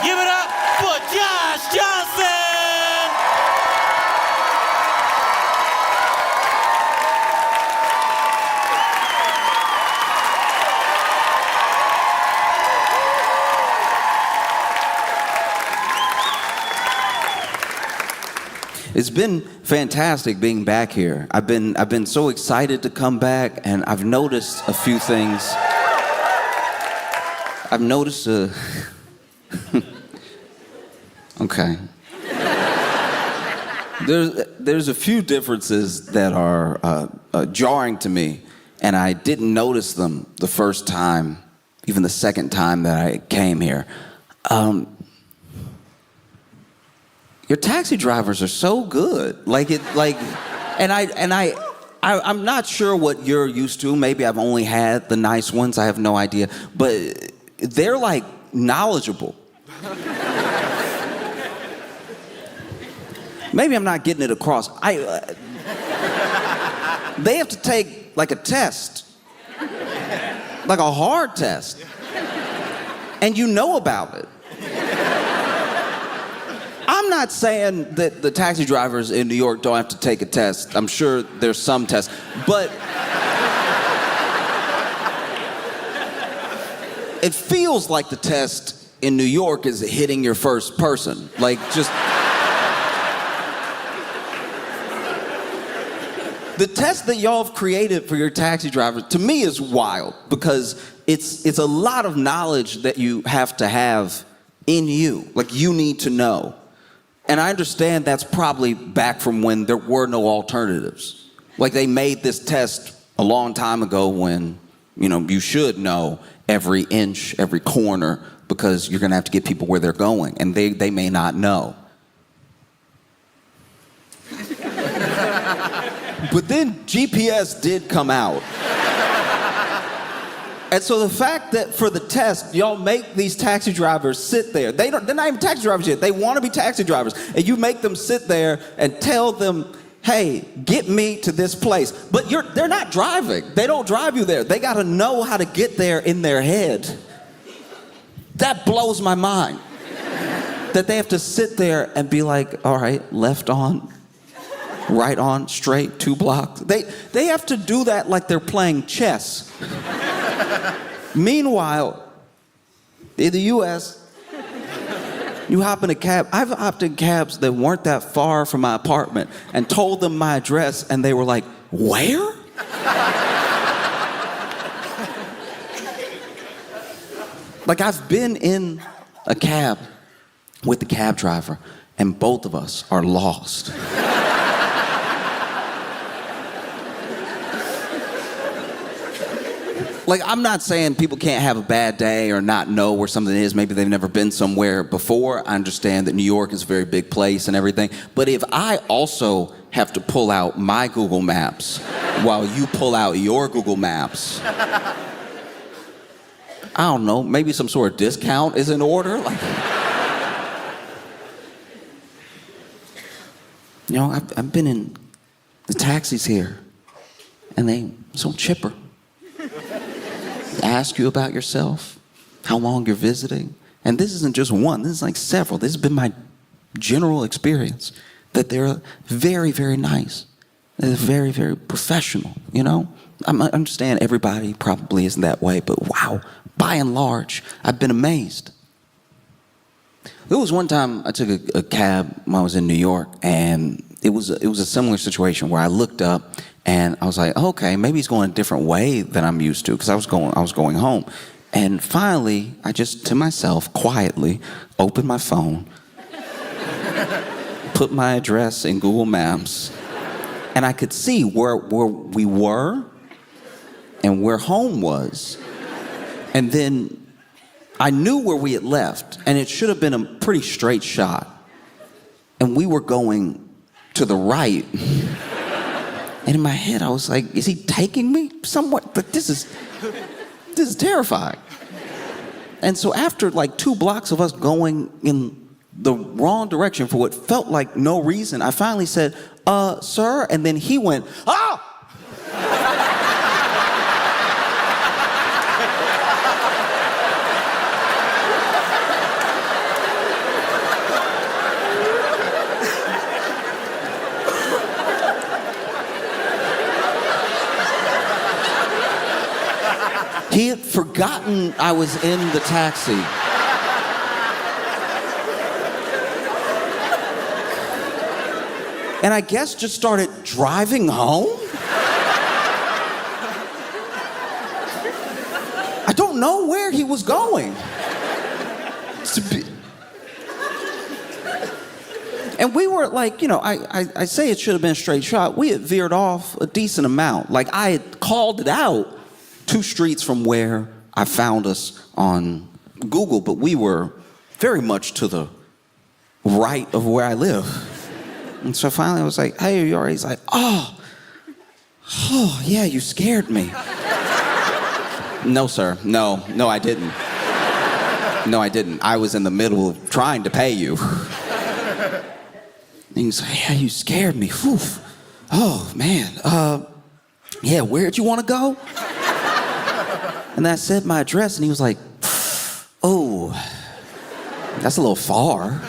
Give it up for Josh Johnson! It's been fantastic being back here. I've been so excited to come back, and I've noticed a few things. I've noticed okay. There's a few differences that are jarring to me, and I didn't notice them the first time, even the second time that I came here. Your taxi drivers are so good. I'm not sure what you're used to. Maybe I've only had the nice ones. I have no idea. But they're like knowledgeable. Maybe I'm not getting it across. They have to take like a test, like a hard test, and you know about it. I'm not saying that the taxi drivers in New York don't have to take a test. I'm sure there's some tests, but it feels like the test in New York is hitting your first person. Like, just... The test that y'all have created for your taxi drivers, to me, is wild, because it's a lot of knowledge that you have to have in you. Like, you need to know. And I understand that's probably back from when there were no alternatives. Like, they made this test a long time ago when, you should know every inch, every corner, because you're gonna have to get people where they're going, and they may not know. But then GPS did come out. And so the fact that for the test, y'all make these taxi drivers sit there. They're not even taxi drivers yet. They want to be taxi drivers. And you make them sit there and tell them, hey, get me to this place. But they're not driving. They don't drive you there. They got to know how to get there in their head. That blows my mind. That they have to sit there and be like, all right, left on, right on, straight, 2 blocks. They have to do that like they're playing chess. Meanwhile, in the U.S., you hop in a cab. I've hopped in cabs that weren't that far from my apartment and told them my address, and they were like, where? Like, I've been in a cab with the cab driver, and both of us are lost. Like, I'm not saying people can't have a bad day or not know where something is. Maybe they've never been somewhere before. I understand that New York is a very big place and everything. But if I also have to pull out my Google Maps while you pull out your Google Maps, I don't know, maybe some sort of discount is in order? Like, I've been in the taxis here, and they're so chipper. Ask you about yourself, how long you're visiting. And this isn't just one, this is like several. This has been my general experience, that they're very, very nice. They're very, very professional, I understand everybody probably isn't that way, but wow, by and large, I've been amazed. There was one time I took a cab when I was in New York, and it was a similar situation where I looked up and I was like, okay, maybe he's going a different way than I'm used to, because I was going home. And finally, I just, to myself, quietly, opened my phone, put my address in Google Maps, and I could see where we were and where home was. And then I knew where we had left, and it should have been a pretty straight shot. And we were going to the right. And in my head, I was like, is he taking me somewhere? But this is terrifying. And so after like 2 blocks of us going in the wrong direction for what felt like no reason, I finally said, sir, and then he went, oh! forgotten I was in the taxi. And I guess just started driving home. I don't know where he was going. And we were like, you know, I say it should have been a straight shot. We had veered off a decent amount. Like I had called it out 2 streets from where I found us on Google, but we were very much to the right of where I live. And so finally I was like, hey, are you all right? He's like, oh, yeah, you scared me. No, sir. No, I didn't. No, I didn't. I was in the middle of trying to pay you. And he's like, yeah, you scared me. Whew. Oh, man. Yeah, where'd you want to go? And I said my address, and he was like, oh, that's a little far.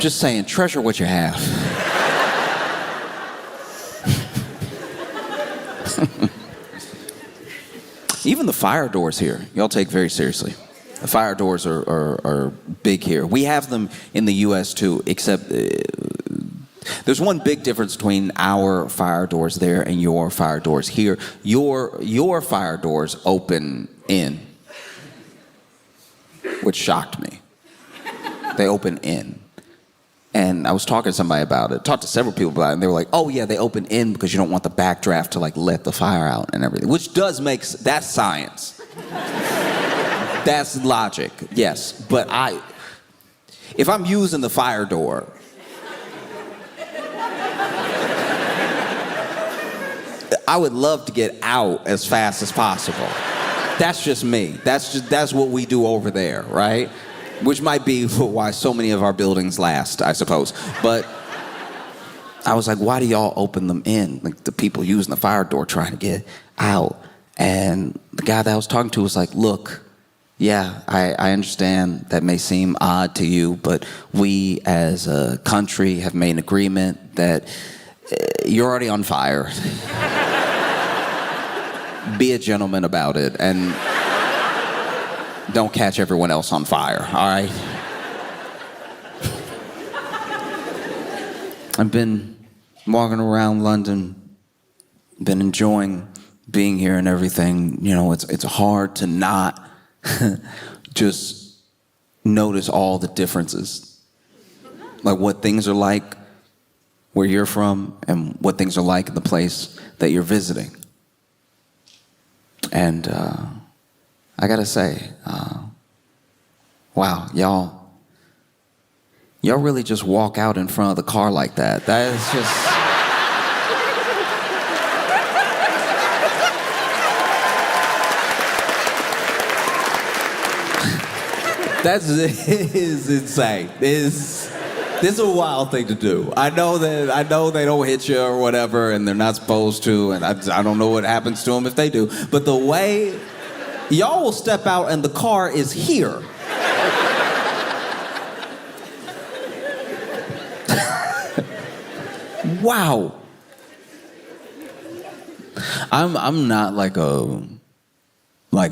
Just saying, treasure what you have. Even the fire doors here, y'all take very seriously. The fire doors are big here. We have them in the U.S. too, except there's one big difference between our fire doors there and your fire doors here. Your fire doors open in, which shocked me. They open in. And I was talking to somebody about it, talked to several people about it, and they were like, oh yeah, they open in because you don't want the backdraft to like let the fire out and everything, which does make, that's science. That's logic, yes. But if I'm using the fire door, I would love to get out as fast as possible. That's just me. That's what we do over there, right? Which might be why so many of our buildings last, I suppose. But I was like, why do y'all open them in? Like the people using the fire door trying to get out. And the guy that I was talking to was like, look, yeah, I understand that may seem odd to you, but we as a country have made an agreement that you're already on fire. Be a gentleman about it and don't catch everyone else on fire, all right? I've been walking around London, been enjoying being here and everything. You know, it's hard to not just notice all the differences. Like what things are like where you're from and what things are like in the place that you're visiting. And I gotta say, wow, y'all really just walk out in front of the car like that. That is just... This is insane. This is a wild thing to do. I know they don't hit you or whatever, and they're not supposed to, and I don't know what happens to them if they do. But the way y'all will step out and the car is here. Wow. I'm not like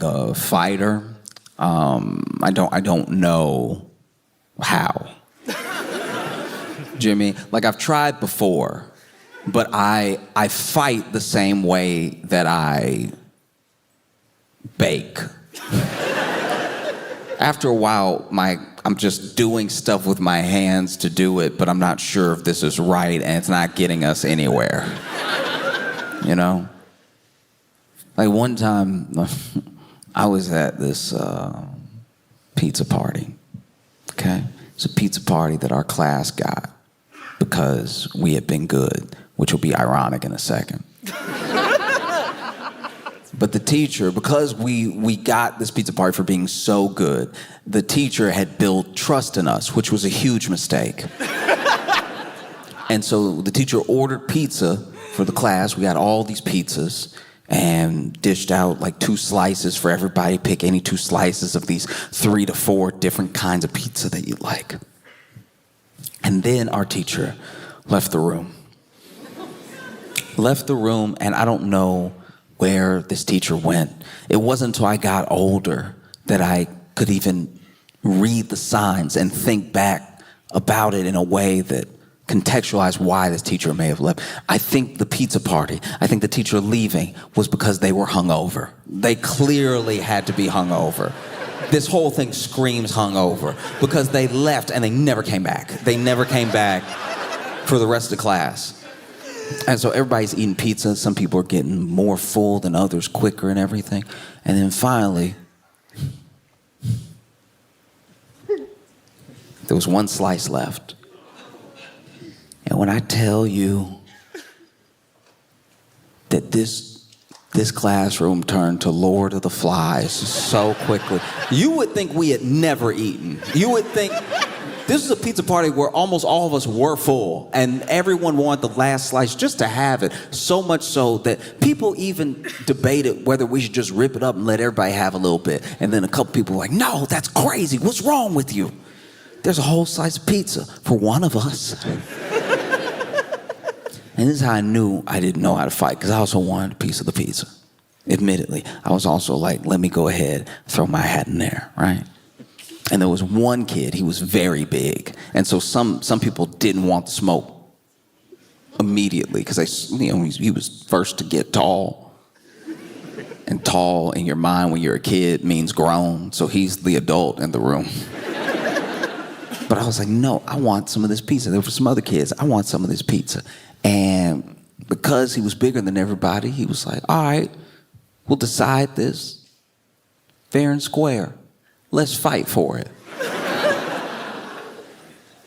a fighter. I don't know how. Jimmy, like I've tried before, but I fight the same way that I bake. After a while, I'm just doing stuff with my hands to do it, but I'm not sure if this is right and it's not getting us anywhere. You know? Like one time, I was at this pizza party, okay? It's a pizza party that our class got because we had been good, which will be ironic in a second. But the teacher, because we got this pizza party for being so good, the teacher had built trust in us, which was a huge mistake. And so the teacher ordered pizza for the class. We got all these pizzas and dished out like 2 slices for everybody. Pick any 2 slices of these 3 to 4 different kinds of pizza that you like. And then our teacher left the room. left the room, and I don't know where this teacher went. It wasn't until I got older that I could even read the signs and think back about it in a way that contextualized why this teacher may have left. I think the pizza party, I think the teacher leaving was because they were hungover. They clearly had to be hungover. This whole thing screams hungover because they left and they never came back. They never came back for the rest of the class. And so everybody's eating pizza. Some people are getting more full than others quicker and everything. And then finally, there was one slice left. And when I tell you that this classroom turned to Lord of the Flies so quickly, you would think we had never eaten. You would think this was a pizza party where almost all of us were full, and everyone wanted the last slice just to have it, so much so that people even debated whether we should just rip it up and let everybody have a little bit. And then a couple people were like, no, that's crazy. What's wrong with you? There's a whole slice of pizza for one of us. And this is how I knew I didn't know how to fight, because I also wanted a piece of the pizza. Admittedly, I was also like, let me go ahead, throw my hat in there, right? And there was one kid, he was very big. And so some people didn't want the smoke immediately because he was first to get tall. And tall in your mind when you're a kid means grown. So he's the adult in the room. But I was like, no, I want some of this pizza. There were some other kids, I want some of this pizza. And because he was bigger than everybody, he was like, all right, we'll decide this fair and square. Let's fight for it.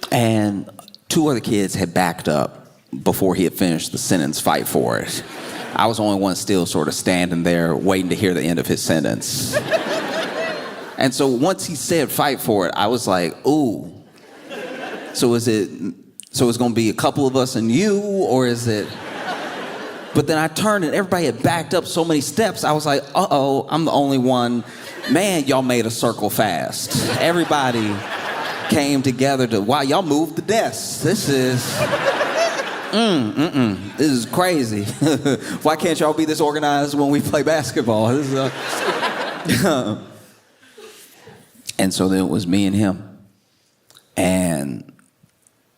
And two other kids had backed up before he had finished the sentence, fight for it. I was the only one still sort of standing there waiting to hear the end of his sentence. And so once he said fight for it, I was like, ooh. So it's going to be a couple of us and you, or is it? But then I turned and everybody had backed up so many steps. I was like, uh-oh, I'm the only one. Man, y'all made a circle fast. Everybody came together to, wow, y'all moved the desks. This is, this is crazy. Why can't y'all be this organized when we play basketball? This is, And so then it was me and him. And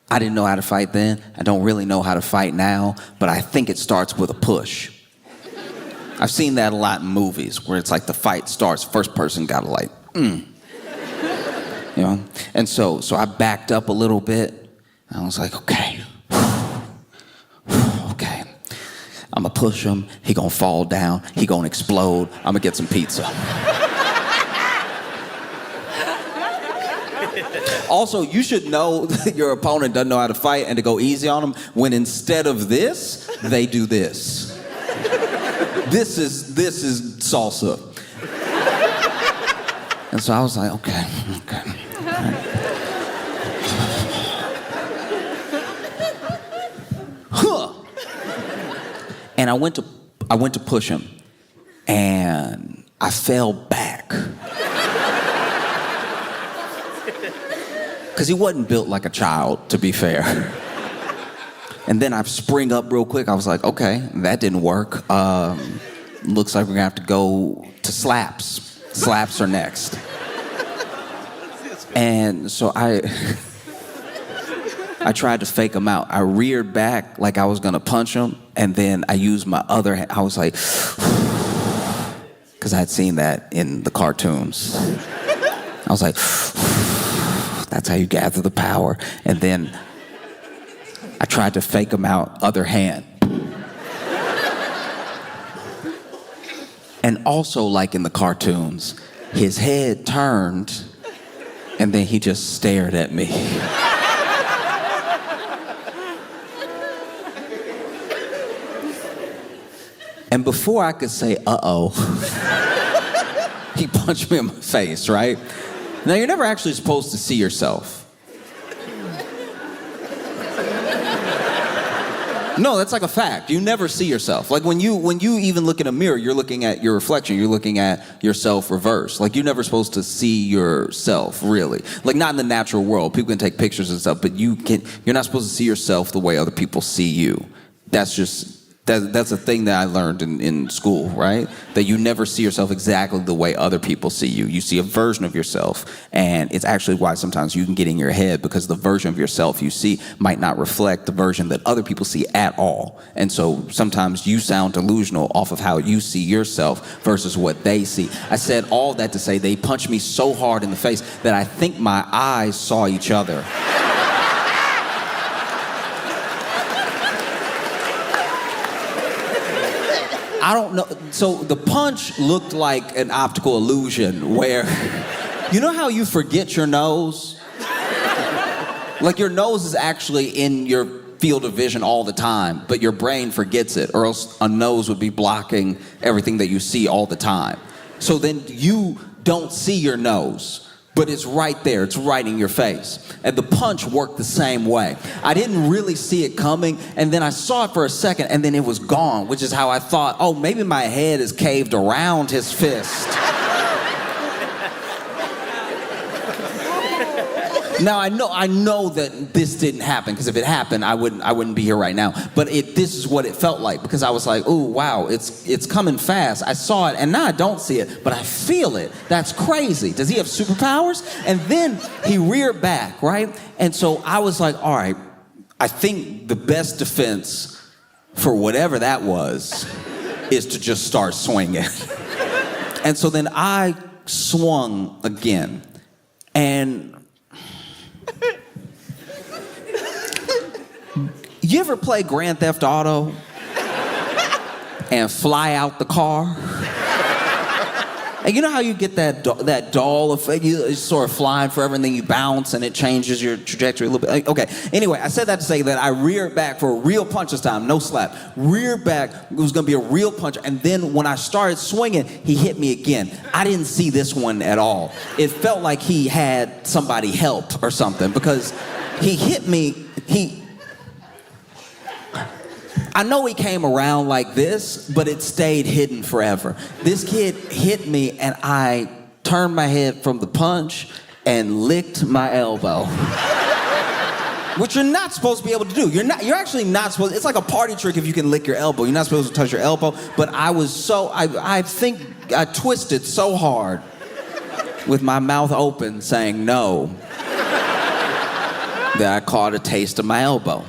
I didn't know how to fight then. I don't really know how to fight now, but I think it starts with a push. I've seen that a lot in movies where it's like the fight starts, first person gotta like, you know? And so I backed up a little bit. And I was like, okay. Okay. I'm gonna push him. He gonna fall down. He gonna explode. I'm gonna get some pizza. Also, you should know that your opponent doesn't know how to fight and to go easy on them when instead of this, they do this. This is salsa. And so I was like, okay. Huh. And I went to push him, and I fell back. Because he wasn't built like a child, to be fair. And then I spring up real quick. I was like, okay, that didn't work. Looks like we're gonna have to go to slaps. Slaps are next. And so I tried to fake him out. I reared back like I was gonna punch him, and then I used my other hand. I was like, because I had seen that in the cartoons. I was like, that's how you gather the power. And then I tried to fake him out, other hand. And also, like in the cartoons, his head turned, and then he just stared at me. And before I could say, uh-oh, he punched me in my face, right? Now, you're never actually supposed to see yourself. No, that's like a fact. You never see yourself. Like when you even look in a mirror, you're looking at your reflection. You're looking at yourself reversed. Like you're never supposed to see yourself, really. Like not in the natural world. People can take pictures and stuff, but you're not supposed to see yourself the way other people see you. That's That's a thing that I learned in school, right? That you never see yourself exactly the way other people see you. You see a version of yourself, and it's actually why sometimes you can get in your head, because the version of yourself you see might not reflect the version that other people see at all. And so sometimes you sound delusional off of how you see yourself versus what they see. I said all that to say they punched me so hard in the face that I think my eyes saw each other. I don't know. So the punch looked like an optical illusion where, you know how you forget your nose? Like your nose is actually in your field of vision all the time, but your brain forgets it, or else a nose would be blocking everything that you see all the time. So then you don't see your nose, but it's right there. It's right in your face. And the punch worked the same way. I didn't really see it coming, and then I saw it for a second, and then it was gone, which is how I thought, oh, maybe my head is caved around his fist. Now I know that this didn't happen, because if it happened, I wouldn't be here right now. But this is what it felt like, because I was like, ooh, wow, it's coming fast. I saw it, and now I don't see it, but I feel it. That's crazy. Does he have superpowers? And then he reared back, right? And so I was like, all right, I think the best defense for whatever that was is to just start swinging. And so then I swung again, and you ever play Grand Theft Auto and fly out the car? And you know how you get that doll effect? You're sort of flying forever, and then you bounce, and it changes your trajectory a little bit. Okay, anyway, I said that to say that I reared back for a real punch this time, no slap. Reared back, it was gonna be a real punch, and then when I started swinging, he hit me again. I didn't see this one at all. It felt like he had somebody help or something, because he hit me, I know he came around like this, but it stayed hidden forever. This kid hit me, and I turned my head from the punch and licked my elbow. Which you're not supposed to be able to do. You're actually not supposed, it's like a party trick if you can lick your elbow. You're not supposed to touch your elbow, but I think I twisted so hard with my mouth open saying no that I caught a taste of my elbow.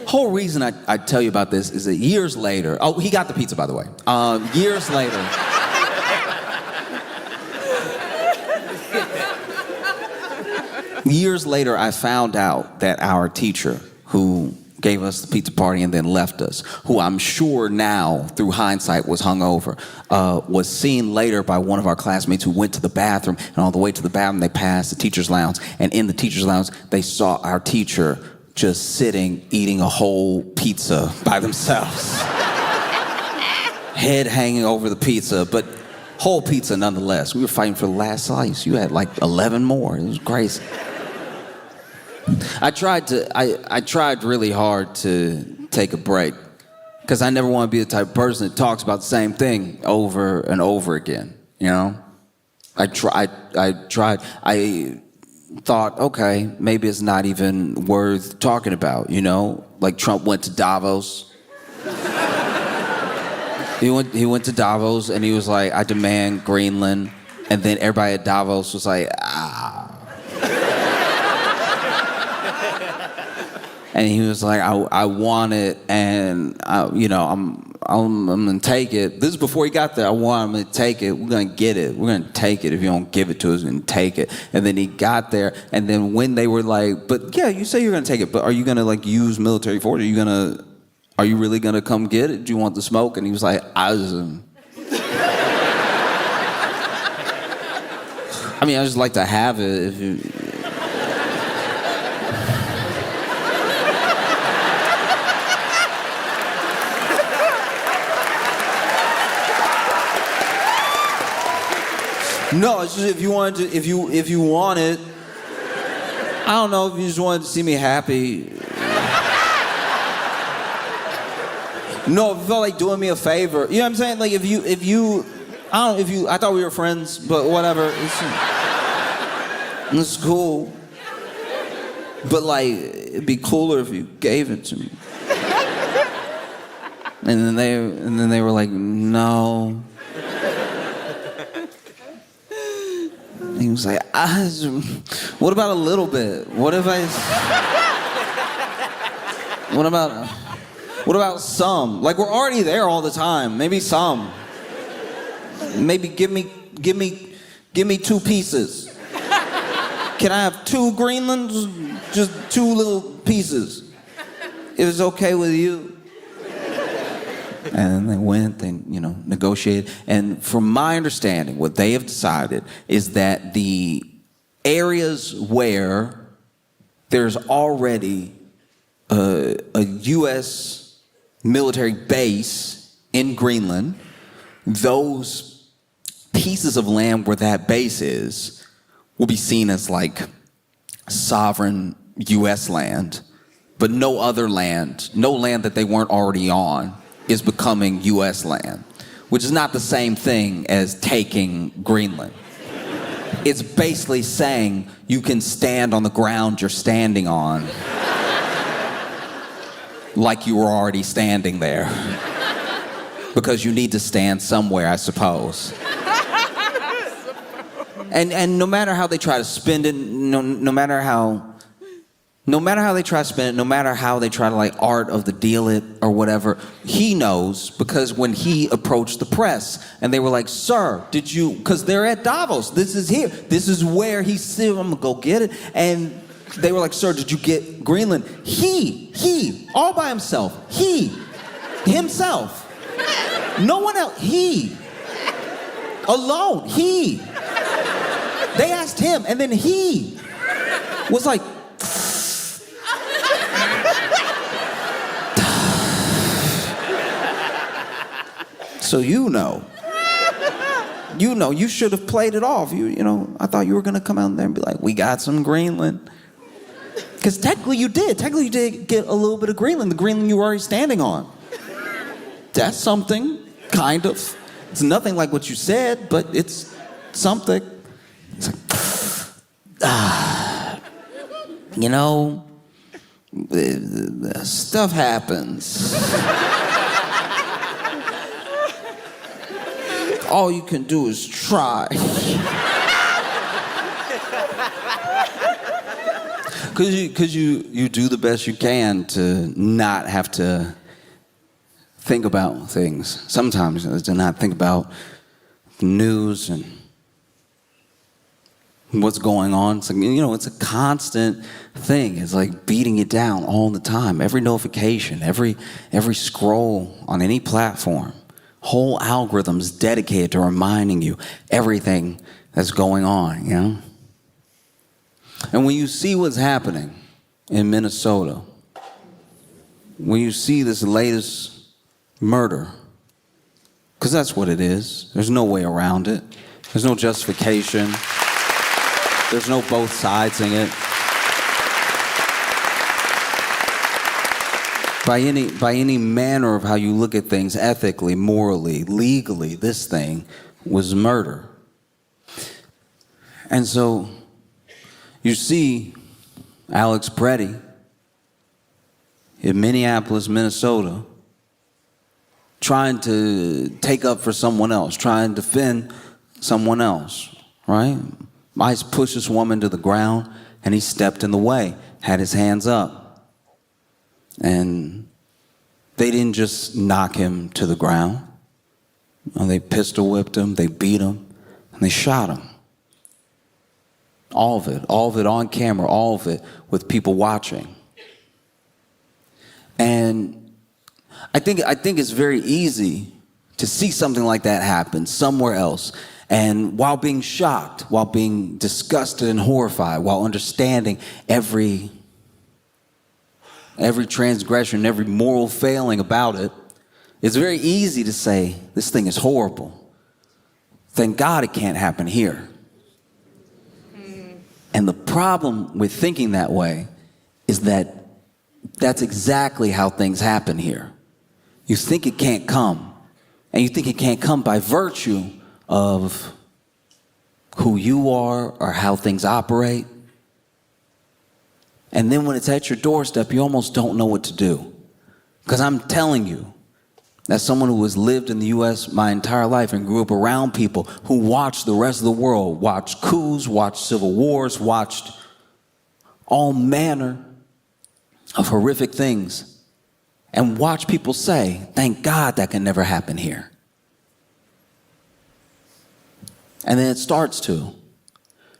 Whole reason I tell you about this is that years later, oh, he got the pizza, by the way. Years later, I found out that our teacher, who gave us the pizza party and then left us, who I'm sure now, through hindsight, was hungover, was seen later by one of our classmates who went to the bathroom, and on the way to the bathroom, they passed the teacher's lounge, and in the teacher's lounge, they saw our teacher just sitting, eating a whole pizza by themselves. Head hanging over the pizza, but whole pizza nonetheless. We were fighting for the last slice. You had like 11 more. It was crazy. I tried really hard to take a break, because I never want to be the type of person that talks about the same thing over and over again, you know? I thought, okay, maybe it's not even worth talking about, you know? Like Trump went to Davos. He went to Davos, and he was like, I demand Greenland. And then everybody at Davos was like, ah. And he was like, I want it, and I'm gonna take it. This is before he got there. I want him to take it. We're gonna get it. We're gonna take it. If you don't give it to us, we're gonna take it. And then he got there, and then when they were like, but yeah, you say you're gonna take it, but are you gonna like use military force? Are you really gonna come get it? Do you want the smoke? And he was like, I just like to have it if you. No, it's just if you want it, I don't know, if you just wanted to see me happy. No, if you felt like doing me a favor. You know what I'm saying? Like I thought we were friends, but whatever. It's cool. But like, it'd be cooler if you gave it to me. And then they were like, no. And he was like, what about a little bit? What about some? Like, we're already there all the time. Maybe some. Maybe give me 2 pieces. Can I have 2 Greenlands? Just 2 little pieces. If it's okay with you. And they went, they, negotiated. And from my understanding, what they have decided is that the areas where there's already a U.S. military base in Greenland, those pieces of land where that base is will be seen as like sovereign U.S. land, but no other land, no land that they weren't already on, is becoming U.S. land, which is not the same thing as taking Greenland. It's basically saying you can stand on the ground you're standing on like you were already standing there. Because you need to stand somewhere, I suppose. And no matter how they try to spend it, no matter how they try to spend it, no matter how they try to like art of the deal it or whatever, he knows, because when he approached the press and they were like, sir, did you, because they're at Davos, this is here, this is where he's sitting, I'm gonna go get it. And they were like, sir, did you get Greenland? He, all by himself, himself, no one else, alone, they asked him, and then he was like, so you should have played it off. I thought you were gonna come out there and be like, we got some Greenland. Because technically you did get a little bit of Greenland, the Greenland you were already standing on. That's something, kind of. It's nothing like what you said, but it's something. It's like, stuff happens. All you can do is try. Because you do the best you can to not have to think about things. Sometimes to not think about the news and what's going on. It's like, it's a constant thing. It's like beating you down all the time. Every notification, every scroll on any platform. Whole algorithms dedicated to reminding you everything that's going on, And when you see what's happening in Minnesota, when you see this latest murder, because that's what it is. There's no way around it. There's no justification. There's no both sides in it. By any manner of how you look at things, ethically, morally, legally, this thing was murder. And so you see Alex Preddy in Minneapolis, Minnesota, trying to take up for someone else, trying to defend someone else, right? ICE pushed this woman to the ground, and he stepped in the way, had his hands up. And they didn't just knock him to the ground. They pistol whipped him, they beat him, and they shot him. All of it on camera, all of it with people watching. And I think it's very easy to see something like that happen somewhere else, and while being shocked, while being disgusted and horrified, while understanding every transgression, every moral failing about it, it's very easy to say, this thing is horrible. Thank God it can't happen here. And the problem with thinking that way is that that's exactly how things happen here. You think it can't come, and you think it can't come by virtue of who you are or how things operate. And then when it's at your doorstep, you almost don't know what to do. Because I'm telling you, as someone who has lived in the U.S. my entire life and grew up around people who watched the rest of the world, watched coups, watched civil wars, watched all manner of horrific things, and watch people say, thank God that can never happen here. And then it starts to.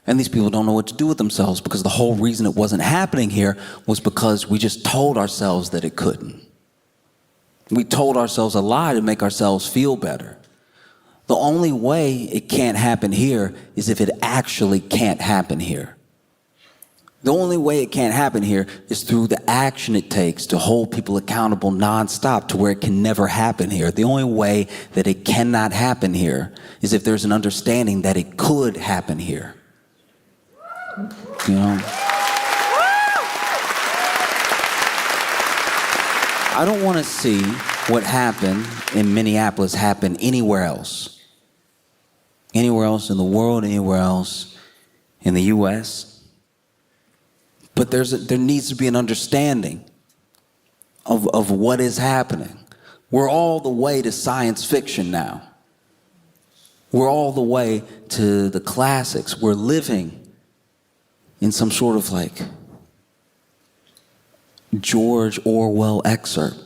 And these people don't know what to do with themselves because the whole reason it wasn't happening here was because we just told ourselves that it couldn't. We told ourselves a lie to make ourselves feel better. The only way it can't happen here is if it actually can't happen here. The only way it can't happen here is through the action it takes to hold people accountable nonstop to where it can never happen here. The only way that it cannot happen here is if there's an understanding that it could happen here. You know? I don't want to see what happened in Minneapolis happen anywhere else. Anywhere else in the world, anywhere else in the U.S. But there needs to be an understanding of what is happening. We're all the way to science fiction now. We're all the way to the classics. We're living in some sort of like George Orwell excerpt.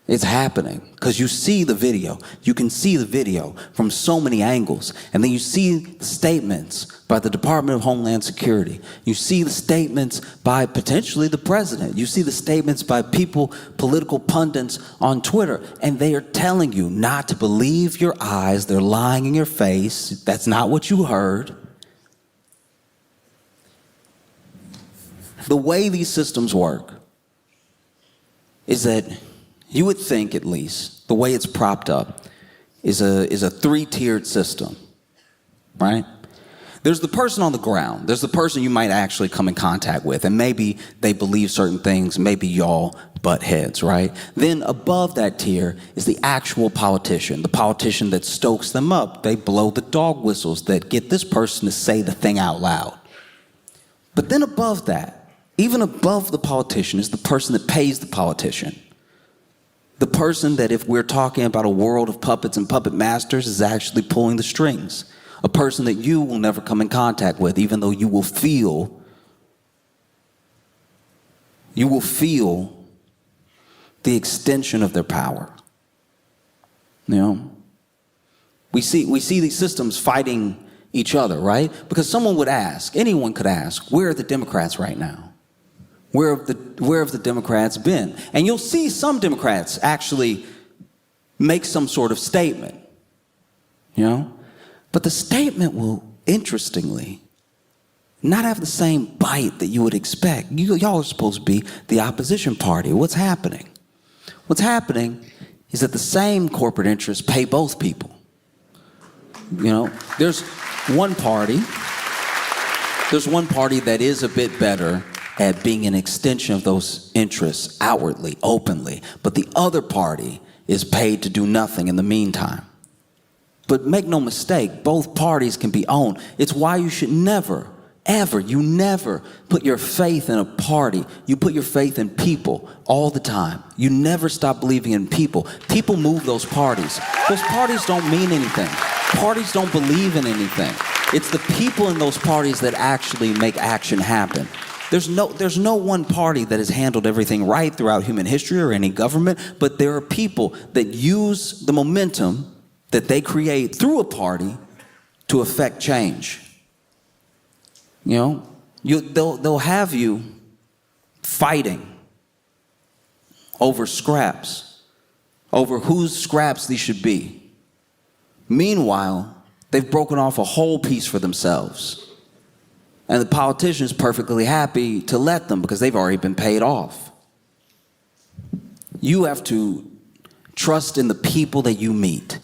It's happening because you see the video. You can see the video from so many angles. And then you see statements by the Department of Homeland Security. You see the statements by potentially the president. You see the statements by people, political pundits on Twitter. And they are telling you not to believe your eyes. They're lying in your face. That's not what you heard. The way these systems work is that you would think, at least, the way it's propped up is a three-tiered system, right? There's the person on the ground. There's the person you might actually come in contact with, and maybe they believe certain things, maybe y'all butt heads, right? Then above that tier is the actual politician, the politician that stokes them up. They blow the dog whistles that get this person to say the thing out loud. But then above that, even above the politician, is the person that pays the politician. The person that, if we're talking about a world of puppets and puppet masters, is actually pulling the strings. A person that you will never come in contact with, even though you will feel the extension of their power. You know? We see these systems fighting each other, right? Because someone would ask, anyone could ask, where are the Democrats right now? Where have the Democrats been? And you'll see some Democrats actually make some sort of statement, you know? But the statement will, interestingly, not have the same bite that you would expect. Y'all are supposed to be the opposition party. What's happening? What's happening is that the same corporate interests pay both people. You know, there's one party that is a bit better at being an extension of those interests outwardly, openly. But the other party is paid to do nothing in the meantime. But make no mistake, both parties can be owned. It's why you should never put your faith in a party. You put your faith in people all the time. You never stop believing in people. People move those parties. Those parties don't mean anything. Parties don't believe in anything. It's the people in those parties that actually make action happen. There's no one party that has handled everything right throughout human history or any government, but there are people that use the momentum that they create through a party to affect change. You know, they'll have you fighting over scraps, over whose scraps these should be. Meanwhile, they've broken off a whole piece for themselves. And the politician's perfectly happy to let them because they've already been paid off. You have to trust in the people that you meet.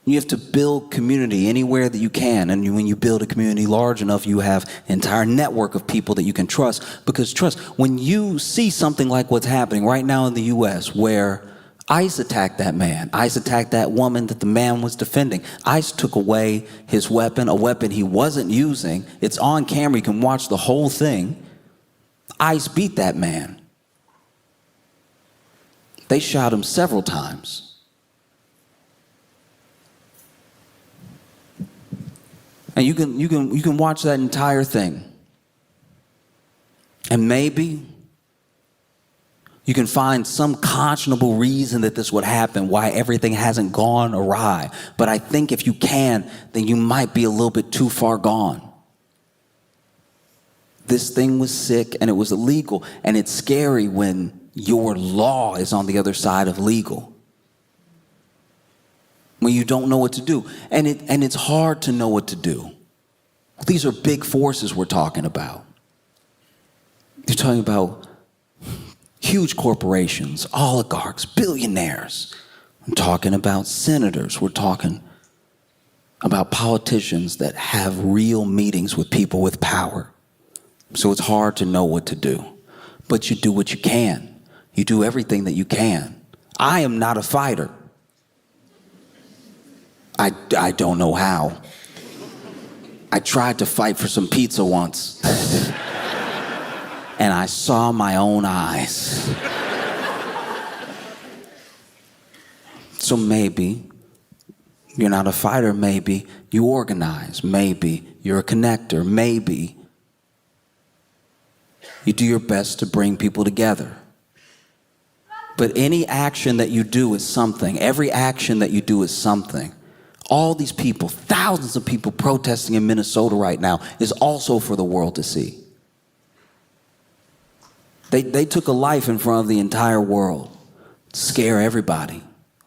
You have to build community anywhere that you can. And when you build a community large enough, you have an entire network of people that you can trust. Because trust, when you see something like what's happening right now in the U.S., where ICE attacked that man. ICE attacked that woman that the man was defending. ICE took away his weapon, a weapon he wasn't using. It's on camera. You can watch the whole thing. ICE beat that man. They shot him several times. And you can watch that entire thing. And maybe you can find some conscionable reason that this would happen, why everything hasn't gone awry. But I think if you can, then you might be a little bit too far gone. This thing was sick and it was illegal. And it's scary when your law is on the other side of legal. When you don't know what to do. And it's hard to know what to do. These are big forces we're talking about. You're talking about huge corporations, oligarchs, billionaires. I'm talking about senators. We're talking about politicians that have real meetings with people with power. So it's hard to know what to do. But you do what you can. You do everything that you can. I am not a fighter. I don't know how. I tried to fight for some pizza once. And I saw my own eyes. So maybe you're not a fighter. Maybe you organize. Maybe you're a connector. Maybe you do your best to bring people together. But any action that you do is something. Every action that you do is something. All these people, thousands of people protesting in Minnesota right now is also for the world to see. They took a life in front of the entire world to scare everybody,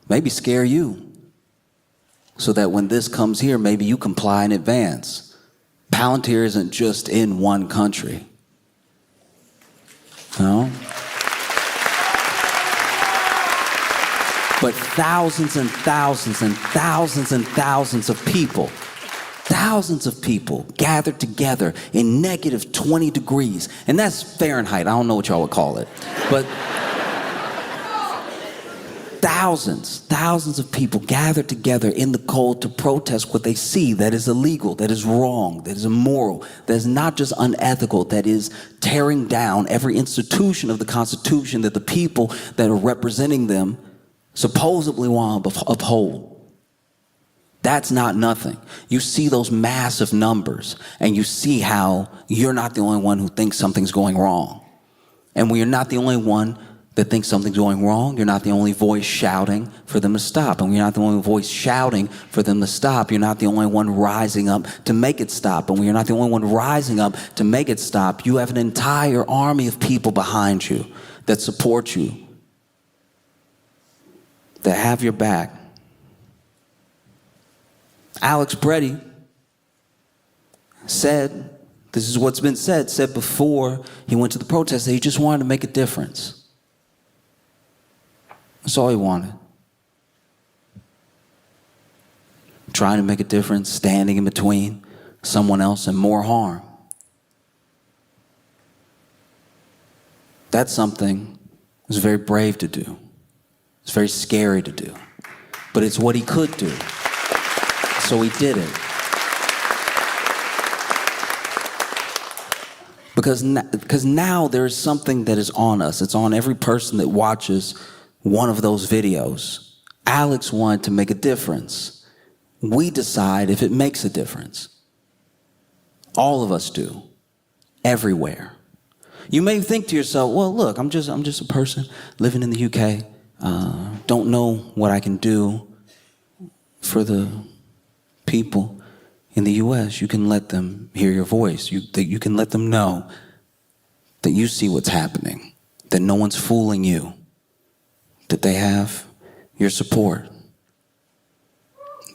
maybe scare you, so that when this comes here, maybe you comply in advance. Palantir isn't just in one country. No? But thousands and thousands and thousands and thousands of people gathered together in negative 20 degrees. And that's Fahrenheit. I don't know what y'all would call it. But thousands of people gathered together in the cold to protest what they see that is illegal, that is wrong, that is immoral, that is not just unethical, that is tearing down every institution of the Constitution that the people that are representing them supposedly want to uphold. That's not nothing. You see those massive numbers and you see how you're not the only one who thinks something's going wrong. And when you're not the only one that thinks something's going wrong, you're not the only voice shouting for them to stop. And when you're not the only voice shouting for them to stop, you're not the only one rising up to make it stop. And when you're not the only one rising up to make it stop, you have an entire army of people behind you that support you, that have your back. Alex Preddy said, this is what's been said before he went to the protest, that he just wanted to make a difference. That's all he wanted. Trying to make a difference, standing in between someone else and more harm. That's something that's very brave to do. It's very scary to do. But it's what he could do. So he did it. Because now there is something that is on us. It's on every person that watches one of those videos. Alex wanted to make a difference. We decide if it makes a difference. All of us do. Everywhere. You may think to yourself, well, look, I'm just a person living in the UK. Don't know what I can do for the people in the US. You can let them hear your voice. You can let them know that you see what's happening, that no one's fooling you, that they have your support.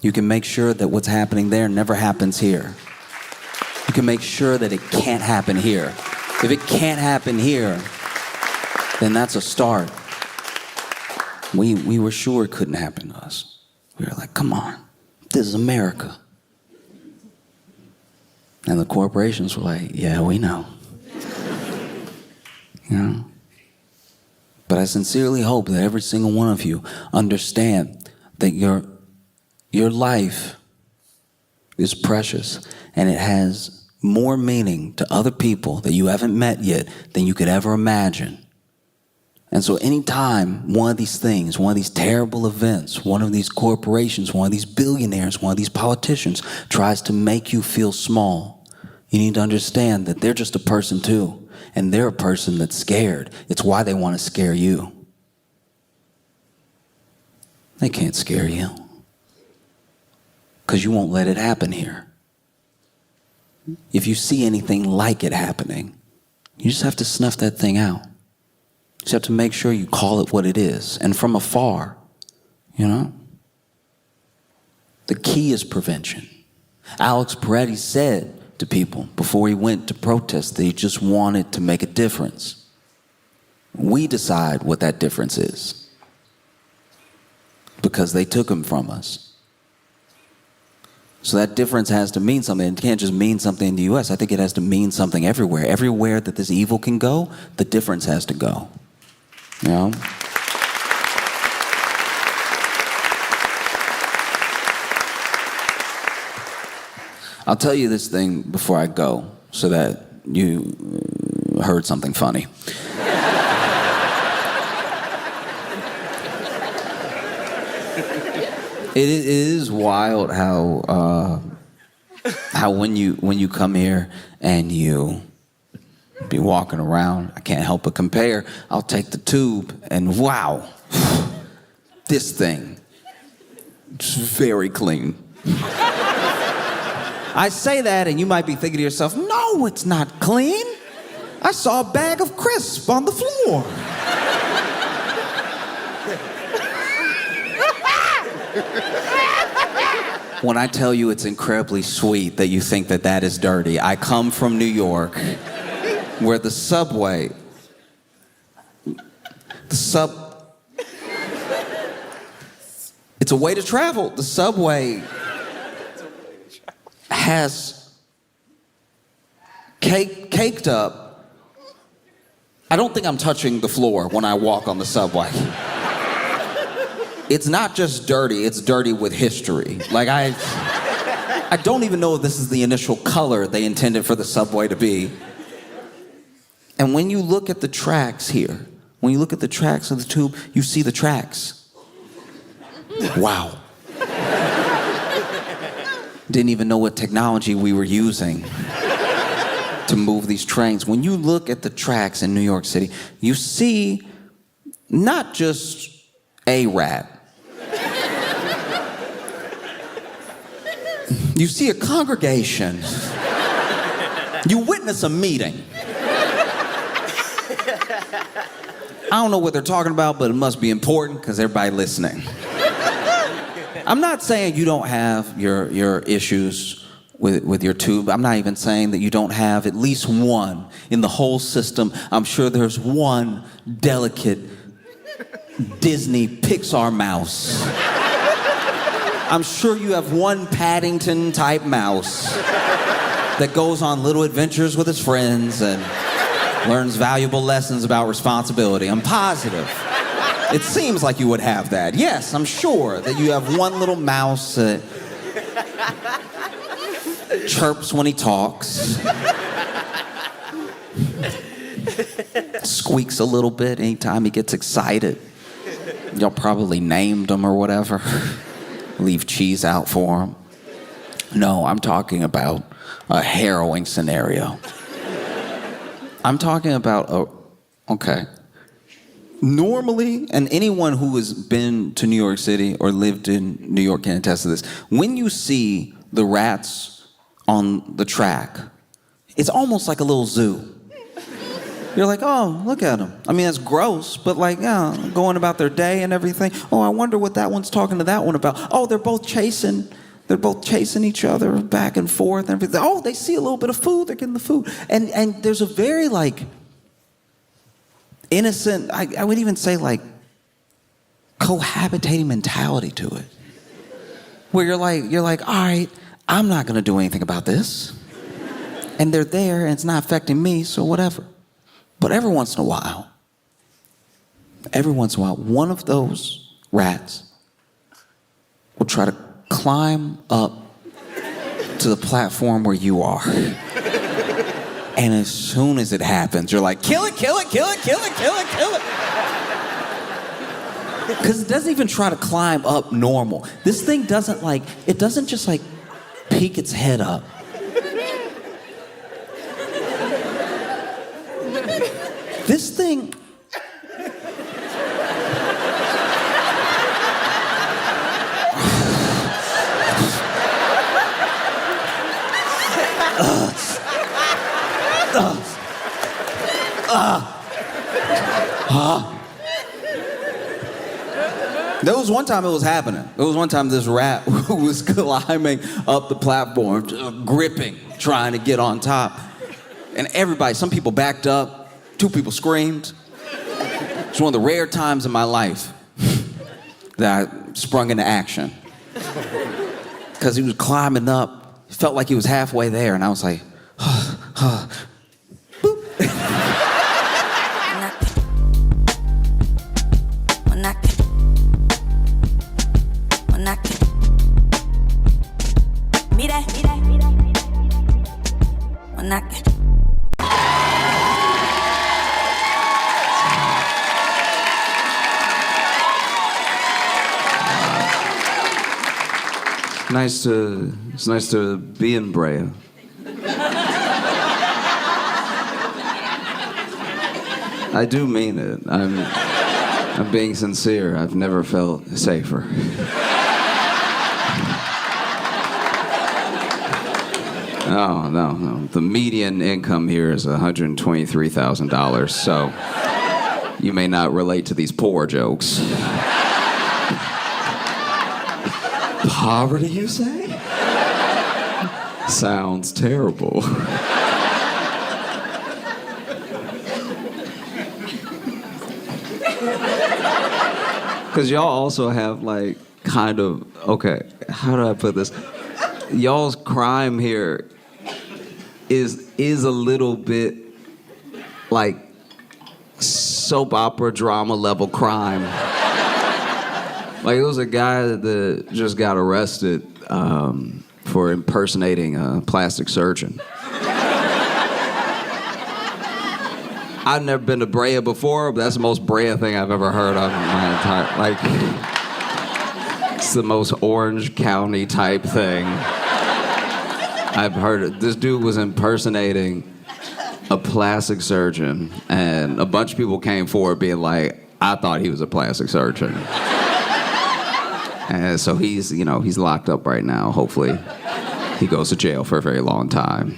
You can make sure that what's happening there never happens here. You can make sure that it can't happen here. If it can't happen here, then that's a start. We were sure it couldn't happen to us. We were like, come on, this is America. And the corporations were like, yeah, we know. You know? But I sincerely hope that every single one of you understand that your life is precious and it has more meaning to other people that you haven't met yet than you could ever imagine. And so anytime one of these things, one of these terrible events, one of these corporations, one of these billionaires, one of these politicians tries to make you feel small, you need to understand that they're just a person too. And they're a person that's scared. It's why they want to scare you. They can't scare you because you won't let it happen here. If you see anything like it happening, you just have to snuff that thing out. You just have to make sure you call it what it is. And from afar, you know? The key is prevention. Alex Peretti said to people before he went to protest that he just wanted to make a difference. We decide what that difference is because they took him from us. So that difference has to mean something. It can't just mean something in the U.S. I think it has to mean something everywhere. Everywhere that this evil can go, the difference has to go. You know? I'll tell you this thing before I go so that you heard something funny. It is wild how when you come here and you be walking around, I can't help but compare. I'll take the tube and wow, this thing, it's very clean. I say that and you might be thinking to yourself, no, it's not clean. I saw a bag of crisps on the floor. When I tell you it's incredibly sweet that you think that that is dirty, I come from New York, where the subway, it's a way to travel. The subway has caked up. I don't think I'm touching the floor when I walk on the subway. It's not just dirty, it's dirty with history. Like I don't even know if this is the initial color they intended for the subway to be. And when you look at the tracks here, when you look at the tracks of the tube, you see the tracks. Wow. Didn't even know what technology we were using to move these trains. When you look at the tracks in New York City, you see not just a rat. You see a congregation. You witness a meeting. I don't know what they're talking about, but it must be important because everybody listening. I'm not saying you don't have your issues with your tube. I'm not even saying that you don't have at least one in the whole system. I'm sure there's one delicate Disney Pixar mouse. I'm sure you have one Paddington type mouse that goes on little adventures with his friends and learns valuable lessons about responsibility. I'm positive. It seems like you would have that. Yes, I'm sure that you have one little mouse that chirps when he talks. Squeaks a little bit anytime he gets excited. Y'all probably named him or whatever. Leave cheese out for him. No, I'm talking about a harrowing scenario. I'm talking about okay. Normally, and anyone who has been to New York City or lived in New York can attest to this, when you see the rats on the track, it's almost like a little zoo. You're like, oh, look at them. I mean, that's gross, but like, yeah, going about their day and everything. Oh, I wonder what that one's talking to that one about. Oh, they're both chasing each other back and forth and everything. Oh, they see a little bit of food, they're getting the food. And there's a very like innocent, I would even say like cohabitating mentality to it. Where you're like, all right, I'm not gonna do anything about this. And they're there and it's not affecting me, so whatever. But every once in a while, every once in a while, one of those rats will try to climb up to the platform where you are. And as soon as it happens, you're like, kill it, kill it, kill it, kill it, kill it, kill it. Because it doesn't even try to climb up normal. This thing doesn't it doesn't just peek its head up. This thing... There was one time it was happening. There was one time this rat was climbing up the platform, gripping, trying to get on top. And some people backed up, 2 people screamed. It's one of the rare times in my life that I sprung into action. Because he was climbing up, it felt like he was halfway there, and I was like, boop. It's nice to be in Brea. I do mean it. I'm being sincere. I've never felt safer. Oh, no. The median income here is $123,000, so you may not relate to these poor jokes. Poverty, you say? Sounds terrible. Because y'all also have okay, how do I put this? Y'all's crime here is a little bit like soap opera drama level crime. It was a guy that just got arrested for impersonating a plastic surgeon. I've never been to Brea before, but that's the most Brea thing I've ever heard of in my entire... it's the most Orange County type thing I've heard of. This dude was impersonating a plastic surgeon, and a bunch of people came forward being like, I thought he was a plastic surgeon. And so he's locked up right now. Hopefully he goes to jail for a very long time.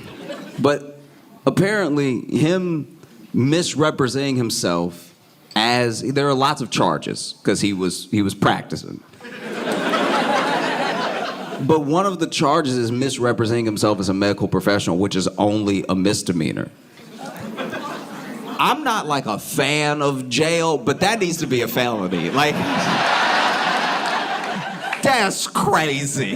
But apparently him misrepresenting himself there are lots of charges because he was practicing. But one of the charges is misrepresenting himself as a medical professional, which is only a misdemeanor. I'm not a fan of jail, but that needs to be a felony. That's crazy.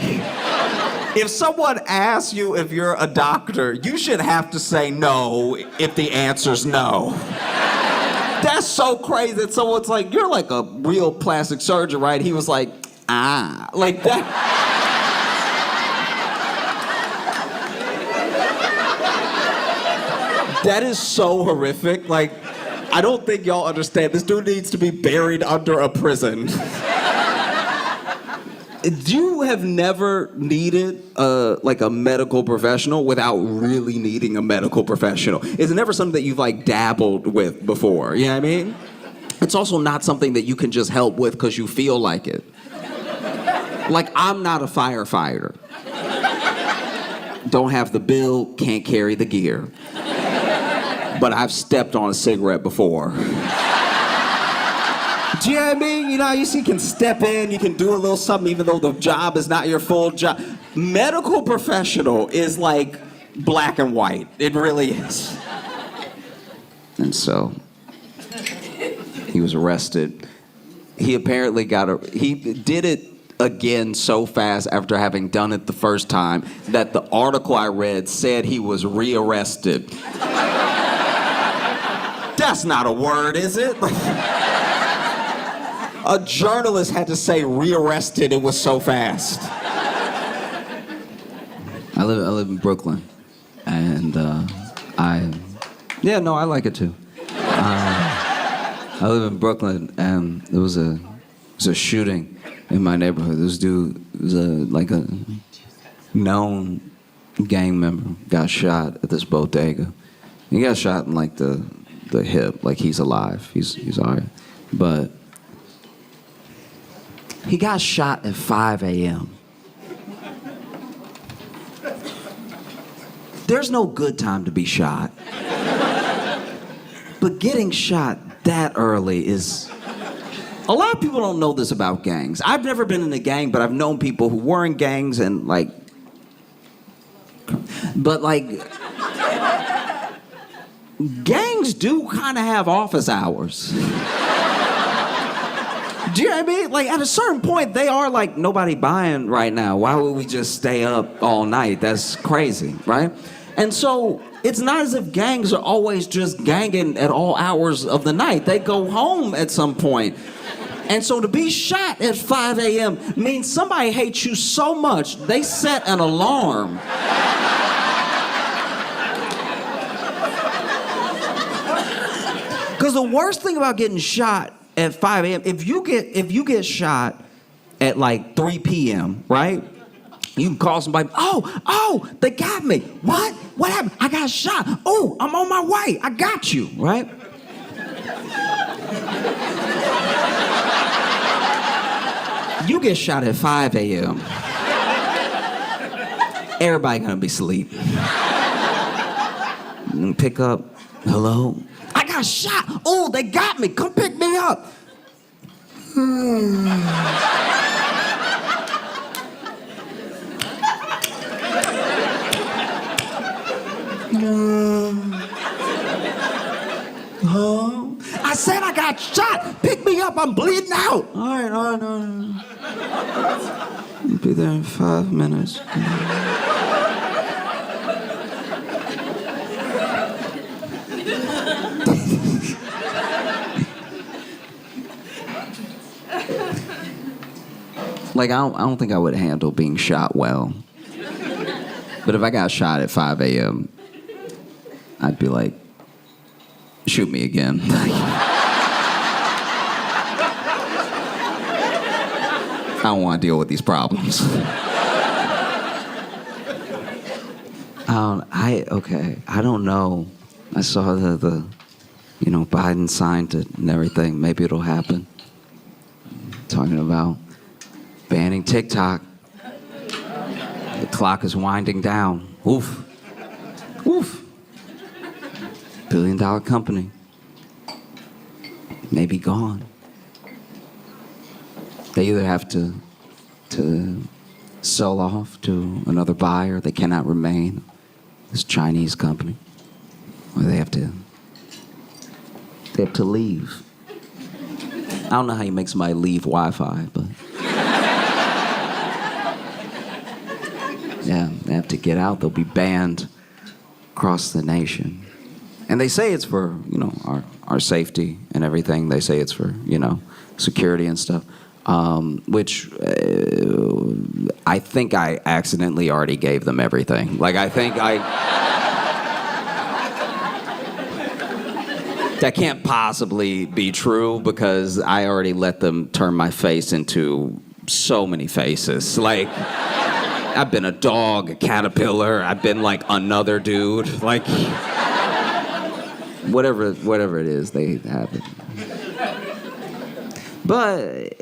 If someone asks you if you're a doctor, you should have to say no if the answer's no. That's so crazy that someone's like, you're a real plastic surgeon, right? He was like, that. That is so horrific. I don't think y'all understand. This dude needs to be buried under a prison. You have never needed a medical professional without really needing a medical professional. It's never something that you've dabbled with before, you know what I mean? It's also not something that you can just help with because you feel like it. I'm not a firefighter. Don't have the bill, can't carry the gear. But I've stepped on a cigarette before. Do you know what I mean? You know, you can step in, you can do a little something even though the job is not your full job. Medical professional is black and white. It really is. And so, he was arrested. He apparently he did it again so fast after having done it the first time that the article I read said he was rearrested. That's not a word, is it? A journalist had to say rearrested. It was so fast. I live in Brooklyn, and I like it too. I live in Brooklyn, and there was a shooting in my neighborhood. This dude was like a known gang member got shot at this bodega. He got shot in like the hip, like he's alive. He's all right, but he got shot at 5 a.m. There's no good time to be shot. But getting shot that early is... A lot of people don't know this about gangs. I've never been in a gang, but I've known people who were in gangs and like... But like... Gangs do kind of have office hours. Do you know what I mean? Like, at a certain point, they are like, nobody buying right now. Why would we just stay up all night? That's crazy, right? And so, it's not as if gangs are always just ganging at all hours of the night. They go home at some point. And so to be shot at 5 a.m. means somebody hates you so much, they set an alarm. Because the worst thing about getting shot at 5 a.m., if you get shot at like 3 p.m., right? You can call somebody, oh, they got me. What? What happened? I got shot. Oh, I'm on my way. I got you, right? You get shot at 5 a.m. Everybody gonna be asleep. You pick up, hello? I got shot. Oh, they got me. Come pick me up. I said I got shot. Pick me up. I'm bleeding out. All right. I'll be there in 5 minutes. Like, I don't think I would handle being shot well. But if I got shot at 5 a.m., I'd be like, shoot me again. I don't want to deal with these problems. I don't know. I saw the Biden signed it and everything. Maybe it'll happen. Talking about banning TikTok. The clock is winding down. Oof. Oof. $1 billion company. Maybe gone. They either have to sell off to another buyer. They cannot remain this Chinese company. Or they have to leave. I don't know how you make somebody leave Wi-Fi, but yeah, they have to get out. They'll be banned across the nation. And they say it's for, our safety and everything. They say it's for, security and stuff. Which I think I accidentally already gave them everything. Like, I think that can't possibly be true because I already let them turn my face into so many faces. Like, I've been a dog, a caterpillar, I've been like another dude. Like, whatever it is, they have it. But,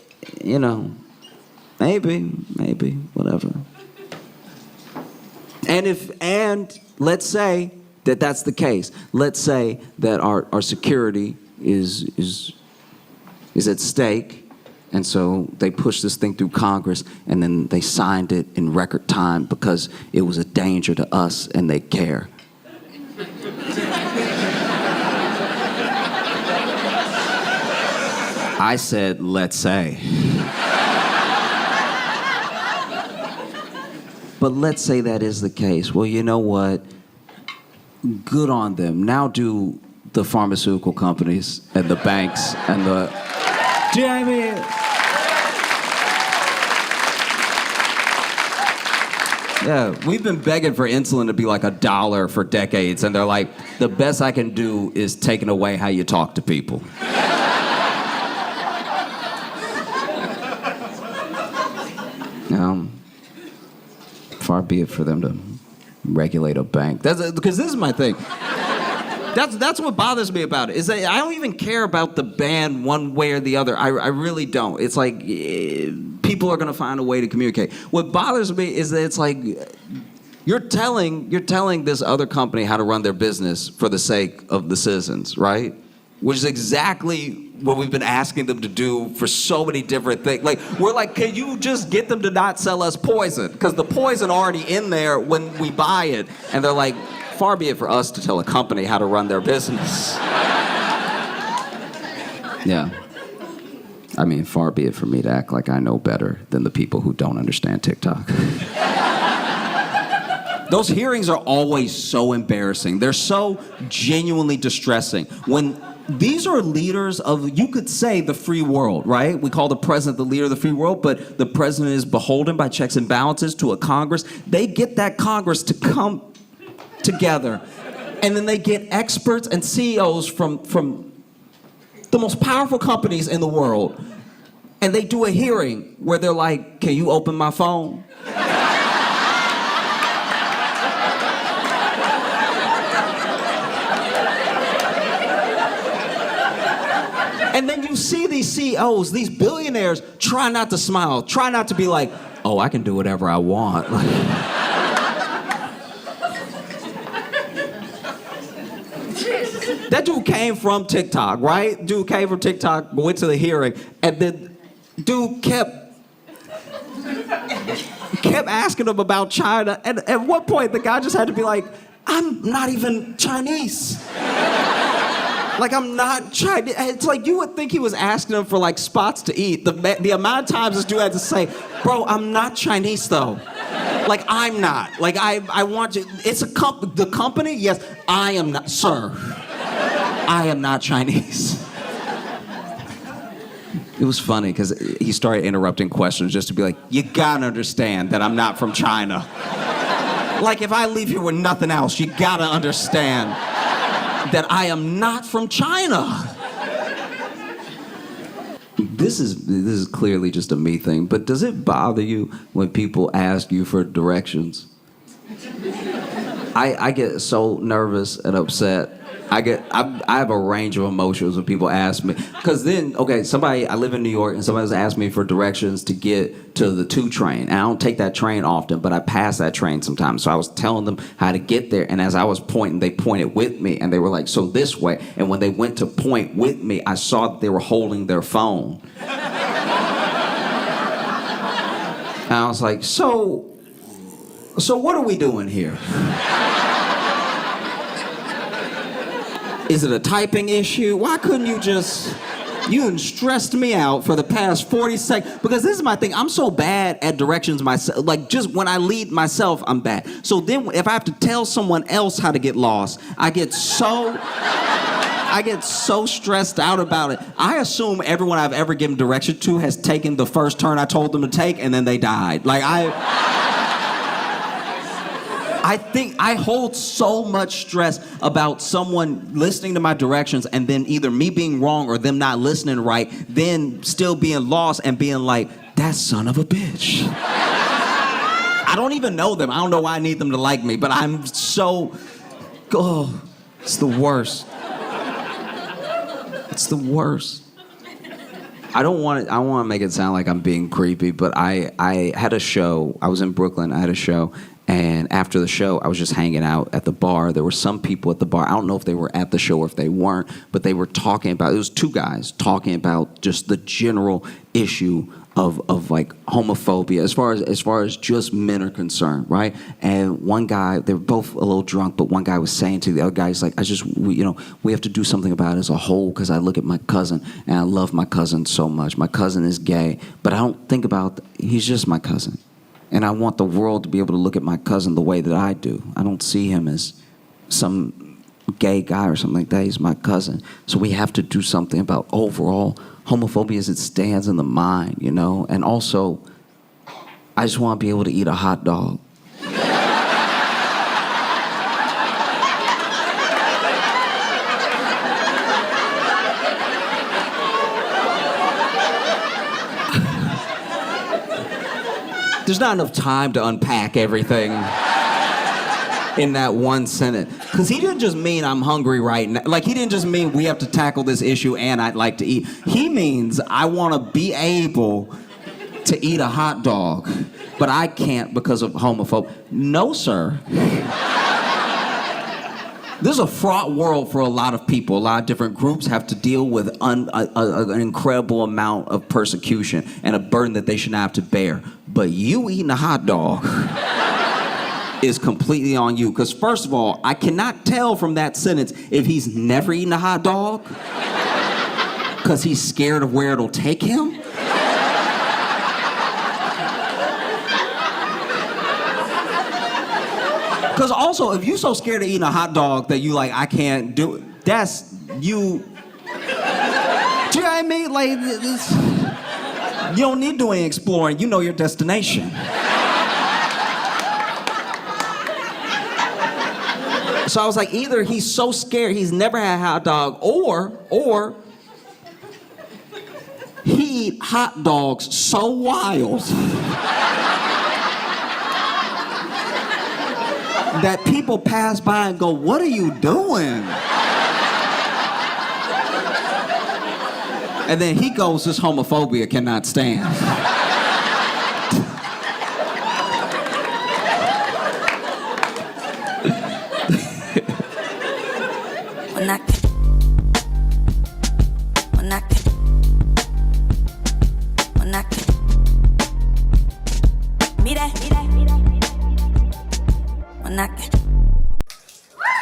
maybe, whatever. And let's say that that's the case. Let's say that our security is at stake, and so they pushed this thing through Congress, and then they signed it in record time because it was a danger to us, and they care. I said, let's say. But let's say that is the case. Well, you know what? Good on them. Now do the pharmaceutical companies and the banks and the... Do you know what I mean? Yeah, we've been begging for insulin to be like $1 for decades, and they're like, the best I can do is taking away how you talk to people. Far be it for them to regulate a bank. Because this is my thing. That's what bothers me about it, is that I don't even care about the ban one way or the other. I really don't. It's like people are going to find a way to communicate. What bothers me is that it's like you're telling this other company how to run their business for the sake of the citizens, right? Which is exactly what we've been asking them to do for so many different things. Like, we're like, can you just get them to not sell us poison? Because the poison already in there when we buy it. And they're like, far be it for us to tell a company how to run their business. Yeah. I mean, far be it for me to act like I know better than the people who don't understand TikTok. Those hearings are always so embarrassing. They're so genuinely distressing. When these are leaders of, you could say, the free world, right? We call the president the leader of the free world, but the president is beholden by checks and balances to a Congress. They get that Congress to come together, and then they get experts and CEOs from the most powerful companies in the world, and they do a hearing where they're like, can you open my phone? And then you see these CEOs, these billionaires, try not to smile, try not to be like, oh, I can do whatever I want. That dude came from TikTok, right? Dude came from TikTok, went to the hearing, and then dude kept asking him about China. And at one point, the guy just had to be like, I'm not even Chinese. Like, I'm not Chinese. It's like you would think he was asking him for, like, spots to eat. The amount of times this dude had to say, bro, I'm not Chinese, though. Like, I'm not. Like, I want you. It's the company? Yes, I am not. Sir, I am not Chinese. It was funny because he started interrupting questions just to be like, you gotta understand that I'm not from China. Like, if I leave here with nothing else, you gotta understand that I am not from China. This is clearly just a me thing, but does it bother you when people ask you for directions? I get so nervous and upset. I have a range of emotions when people ask me. Because then, okay, I live in New York, and somebody was asking me for directions to get to the 2 train. And I don't take that train often, but I pass that train sometimes. So I was telling them how to get there, and as I was pointing, they pointed with me, and they were like, so this way. And when they went to point with me, I saw that they were holding their phone. And I was like, so what are we doing here? Is it a typing issue? Why couldn't you just... You stressed me out for the past 40 seconds. Because this is my thing. I'm so bad at directions myself. Like, just when I lead myself, I'm bad. So then if I have to tell someone else how to get lost, I get so stressed out about it. I assume everyone I've ever given direction to has taken the first turn I told them to take, and then they died. Like, I think I hold so much stress about someone listening to my directions and then either me being wrong or them not listening right, then still being lost and being like, that son of a bitch. I don't even know them. I don't know why I need them to like me, but I'm so... Oh, it's the worst. It's the worst. I want to make it sound like I'm being creepy, but I had a show. I was in Brooklyn. I had a show. And after the show, I was just hanging out at the bar. There were some people at the bar. I don't know if they were at the show or if they weren't, but they were talking about, it was 2 guys talking about just the general issue of like homophobia as far as just men are concerned, right? And one guy, they were both a little drunk, but one guy was saying to the other guy, he's like, we have to do something about it as a whole, because I look at my cousin and I love my cousin so much. My cousin is gay, but I don't think about, he's just my cousin. And I want the world to be able to look at my cousin the way that I do. I don't see him as some gay guy or something like that. He's my cousin. So we have to do something about overall homophobia as it stands in the mind, you know? And also, I just want to be able to eat a hot dog. there's not enough time to unpack everything in that one sentence. Because he didn't just mean I'm hungry right now. Like, he didn't just mean we have to tackle this issue and I'd like to eat. He means I want to be able to eat a hot dog, but I can't because of homophobia. No, sir. This is a fraught world for a lot of people. A lot of different groups have to deal with an incredible amount of persecution and a burden that they should not have to bear. But you eating a hot dog is completely on you. Because first of all, I cannot tell from that sentence if he's never eaten a hot dog because he's scared of where it'll take him. Because also, if you're so scared of eating a hot dog that you like, I can't do it, that's you. Do you know what I mean? Like, you don't need to do any exploring. You know your destination. So I was like, either he's so scared he's never had a hot dog, or he eat hot dogs so wild that people pass by and go, what are you doing? And then he goes, this homophobia cannot stand.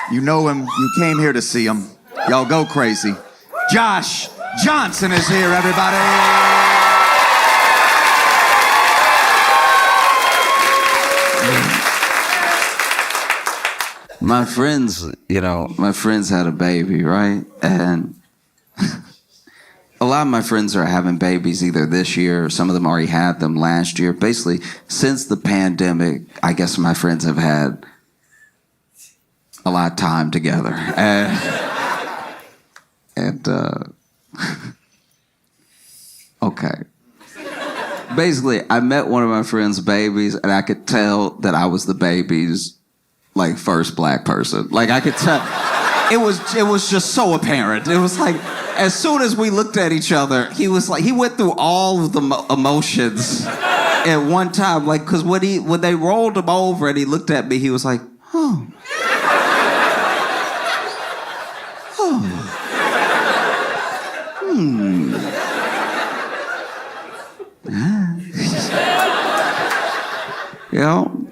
You know him, you came here to see him. Y'all go crazy. Josh Johnson is here, everybody. My friends had a baby, right? And a lot of my friends are having babies either this year or some of them already had them last year. Basically, since the pandemic, I guess my friends have had a lot of time together. Okay. Basically, I met one of my friend's babies, and I could tell that I was the baby's, like, first black person. Like, I could tell. It was just so apparent. It was like, as soon as we looked at each other, he was like, he went through all of the emotions at one time. Like, because when they rolled him over and he looked at me, he was like, oh. You know?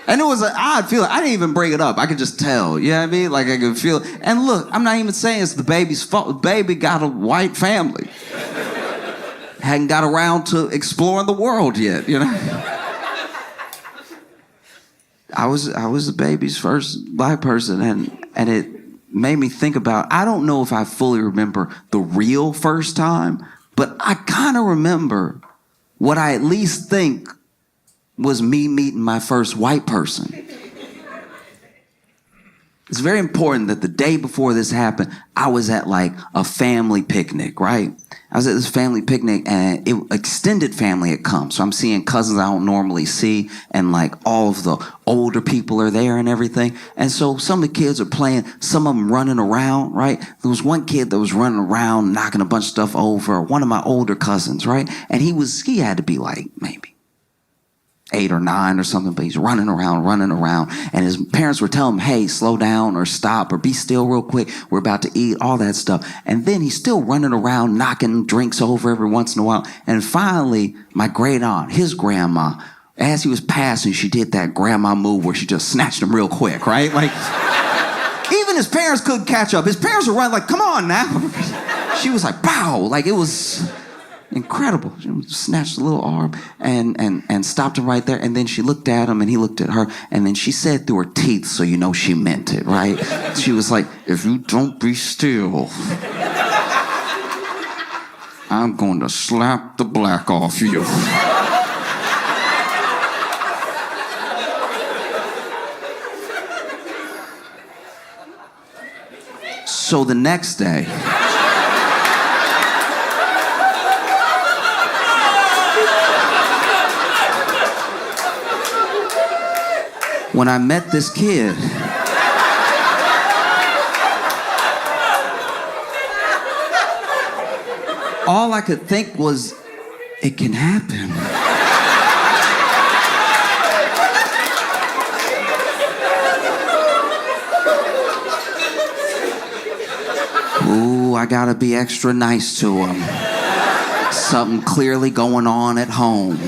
And it was an odd feeling. I didn't even bring it up. I could just tell. You know what I mean? Like, I could feel it. And look, I'm not even saying it's the baby's fault. The baby got a white family. Hadn't got around to exploring the world yet, you know? I was the baby's first black person, and it made me think about, I don't know if I fully remember the real first time, but I kind of remember what I at least think was me meeting my first white person. It's very important that the day before this happened, I was at like a family picnic, right? I was at this family picnic and extended family had come. So I'm seeing cousins I don't normally see, and like all of the older people are there and everything. And so some of the kids are playing, some of them running around, right? There was one kid that was running around, knocking a bunch of stuff over, one of my older cousins, right? And he had to be like maybe 8 or 9 or something, but he's running around, and his parents were telling him, hey, slow down or stop or be still real quick. We're about to eat, all that stuff. And then he's still running around, knocking drinks over every once in a while. And finally, my great aunt, his grandma, as he was passing, she did that grandma move where she just snatched him real quick, right? Like, even his parents couldn't catch up. His parents were running like, come on now. She was like, pow, like it was incredible. She snatched the little arm and stopped him right there. And then she looked at him and he looked at her. And then she said through her teeth, so you know she meant it, right? She was like, if you don't be still, I'm going to slap the black off you. So the next day, when I met this kid, all I could think was, it can happen. Ooh, I gotta be extra nice to him. Something clearly going on at home.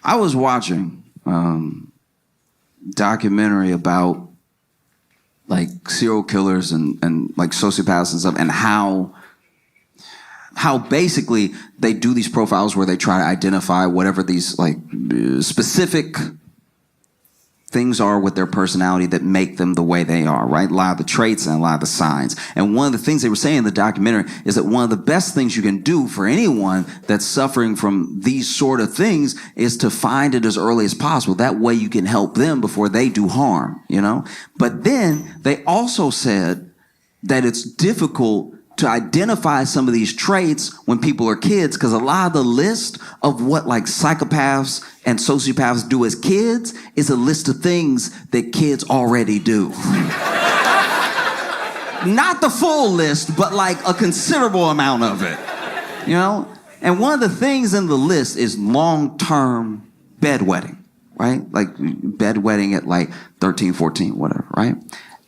I was watching documentary about like serial killers and like sociopaths and stuff, and how basically they do these profiles where they try to identify whatever these like specific things are with their personality that make them the way they are, right? A lot of the traits and a lot of the signs. And one of the things they were saying in the documentary is that one of the best things you can do for anyone that's suffering from these sort of things is to find it as early as possible. That way you can help them before they do harm, you know? But then they also said that it's difficult to identify some of these traits when people are kids, because a lot of the list of what like psychopaths and sociopaths do as kids is a list of things that kids already do. Not the full list, but like a considerable amount of it, you know? And one of the things in the list is long-term bedwetting, right? Like bedwetting at like 13, 14, whatever, right?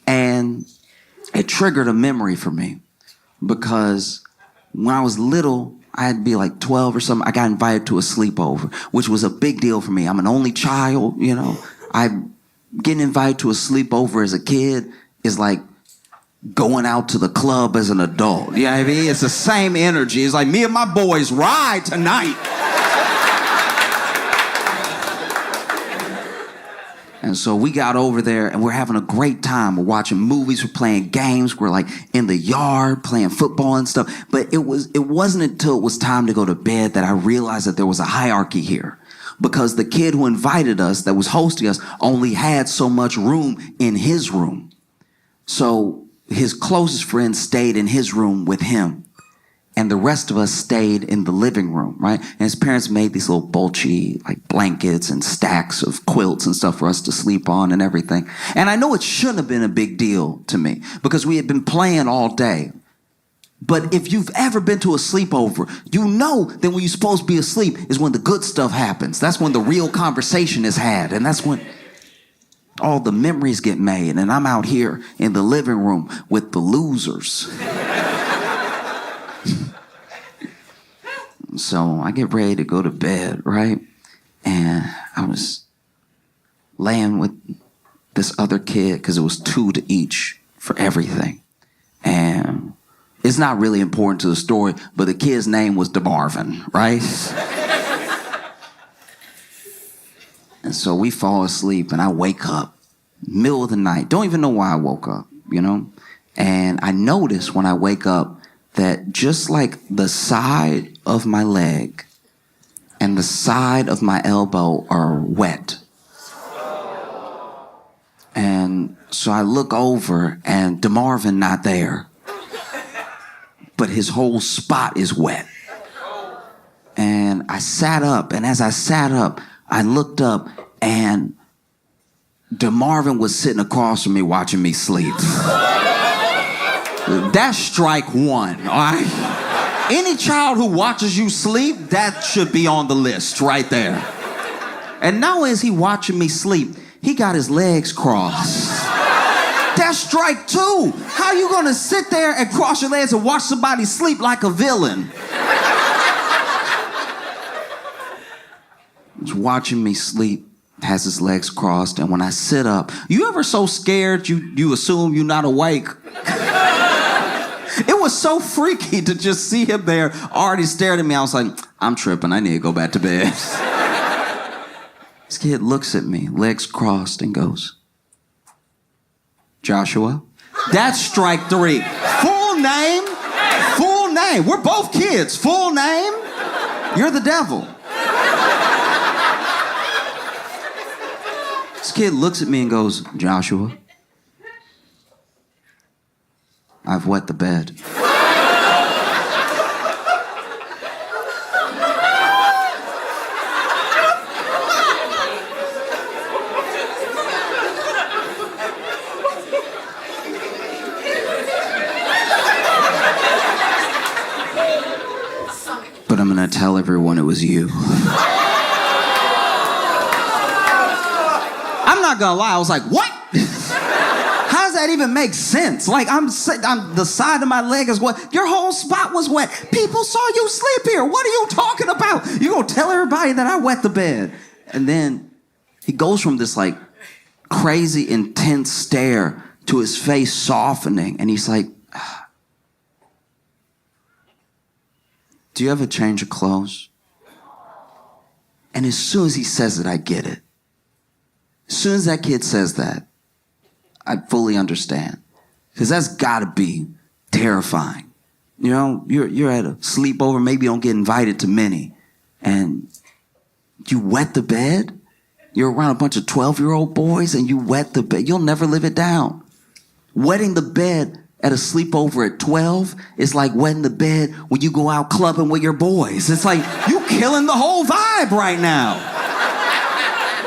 And it triggered a memory for me. Because when I was little, I had to be like 12 or something. I got invited to a sleepover, which was a big deal for me. I'm an only child, you know. Getting invited to a sleepover as a kid is like going out to the club as an adult. You know what I mean? It's the same energy. It's like me and my boys ride tonight. And so we got over there and we're having a great time. We're watching movies, we're playing games, we're like in the yard playing football and stuff. But it wasn't until it was time to go to bed that I realized that there was a hierarchy here. Because the kid who invited us, that was hosting us, only had so much room in his room. So his closest friend stayed in his room with him. And the rest of us stayed in the living room, right? And his parents made these little bulgy like blankets and stacks of quilts and stuff for us to sleep on and everything. And I know it shouldn't have been a big deal to me because we had been playing all day. But if you've ever been to a sleepover, you know that when you're supposed to be asleep is when the good stuff happens. That's when the real conversation is had. And that's when all the memories get made. And I'm out here in the living room with the losers. So I get ready to go to bed, right? And I was laying with this other kid because it was 2 to each for everything. And it's not really important to the story, but the kid's name was DeMarvin, right? And so we fall asleep and I wake up middle of the night. Don't even know why I woke up, you know? And I notice when I wake up that just like the side of my leg and the side of my elbow are wet. And so I look over and DeMarvin not there, but his whole spot is wet. And I sat up, and as I sat up, I looked up and DeMarvin was sitting across from me watching me sleep. That's strike one, all right? Any child who watches you sleep, that should be on the list right there. And not only is he watching me sleep, he got his legs crossed. That's strike two. How you gonna sit there and cross your legs and watch somebody sleep like a villain? He's watching me sleep, has his legs crossed, and when I sit up, you ever so scared you assume you're not awake? It was so freaky to just see him there already staring at me. I was like, I'm tripping. I need to go back to bed. This kid looks at me, legs crossed, and goes, Joshua? That's strike 3. Full name? Full name. We're both kids. Full name? You're the devil. This kid looks at me and goes, Joshua, I've wet the bed. But I'm gonna tell everyone it was you. I'm not gonna lie, I was like, what? How does that even make sense? Like, I'm the side of my leg is wet. Your whole spot was wet. People saw you sleep here. What are you talking about? You gonna tell everybody that I wet the bed? And then he goes from this like crazy intense stare to his face softening, and he's like, do you ever change your clothes? And as soon as he says it, I get it. As soon as that kid says that, I fully understand. Because that's gotta be terrifying. You know, you're at a sleepover, maybe you don't get invited to many, and you wet the bed? You're around a bunch of 12-year-old boys and you wet the bed. You'll never live it down. Wetting the bed at a sleepover at 12 is like wetting the bed when you go out clubbing with your boys. It's like, you killing the whole vibe right now.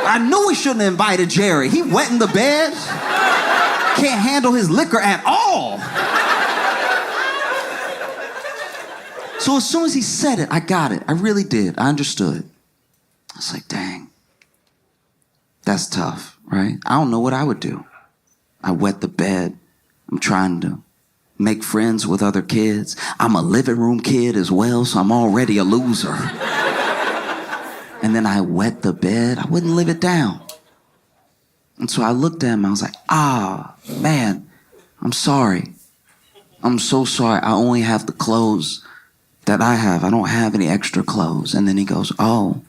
I knew we shouldn't have invited Jerry. He wetting the bed. Can't handle his liquor at all. So as soon as he said it, I got it. I really did. I understood. I was like, dang, that's tough, right? I don't know what I would do. I wet the bed. I'm trying to make friends with other kids. I'm a living room kid as well, so I'm already a loser. And then I wet the bed. I wouldn't live it down. And so I looked at him. I was like, man, I'm sorry. I'm so sorry. I only have the clothes that I have. I don't have any extra clothes. And then he goes, oh,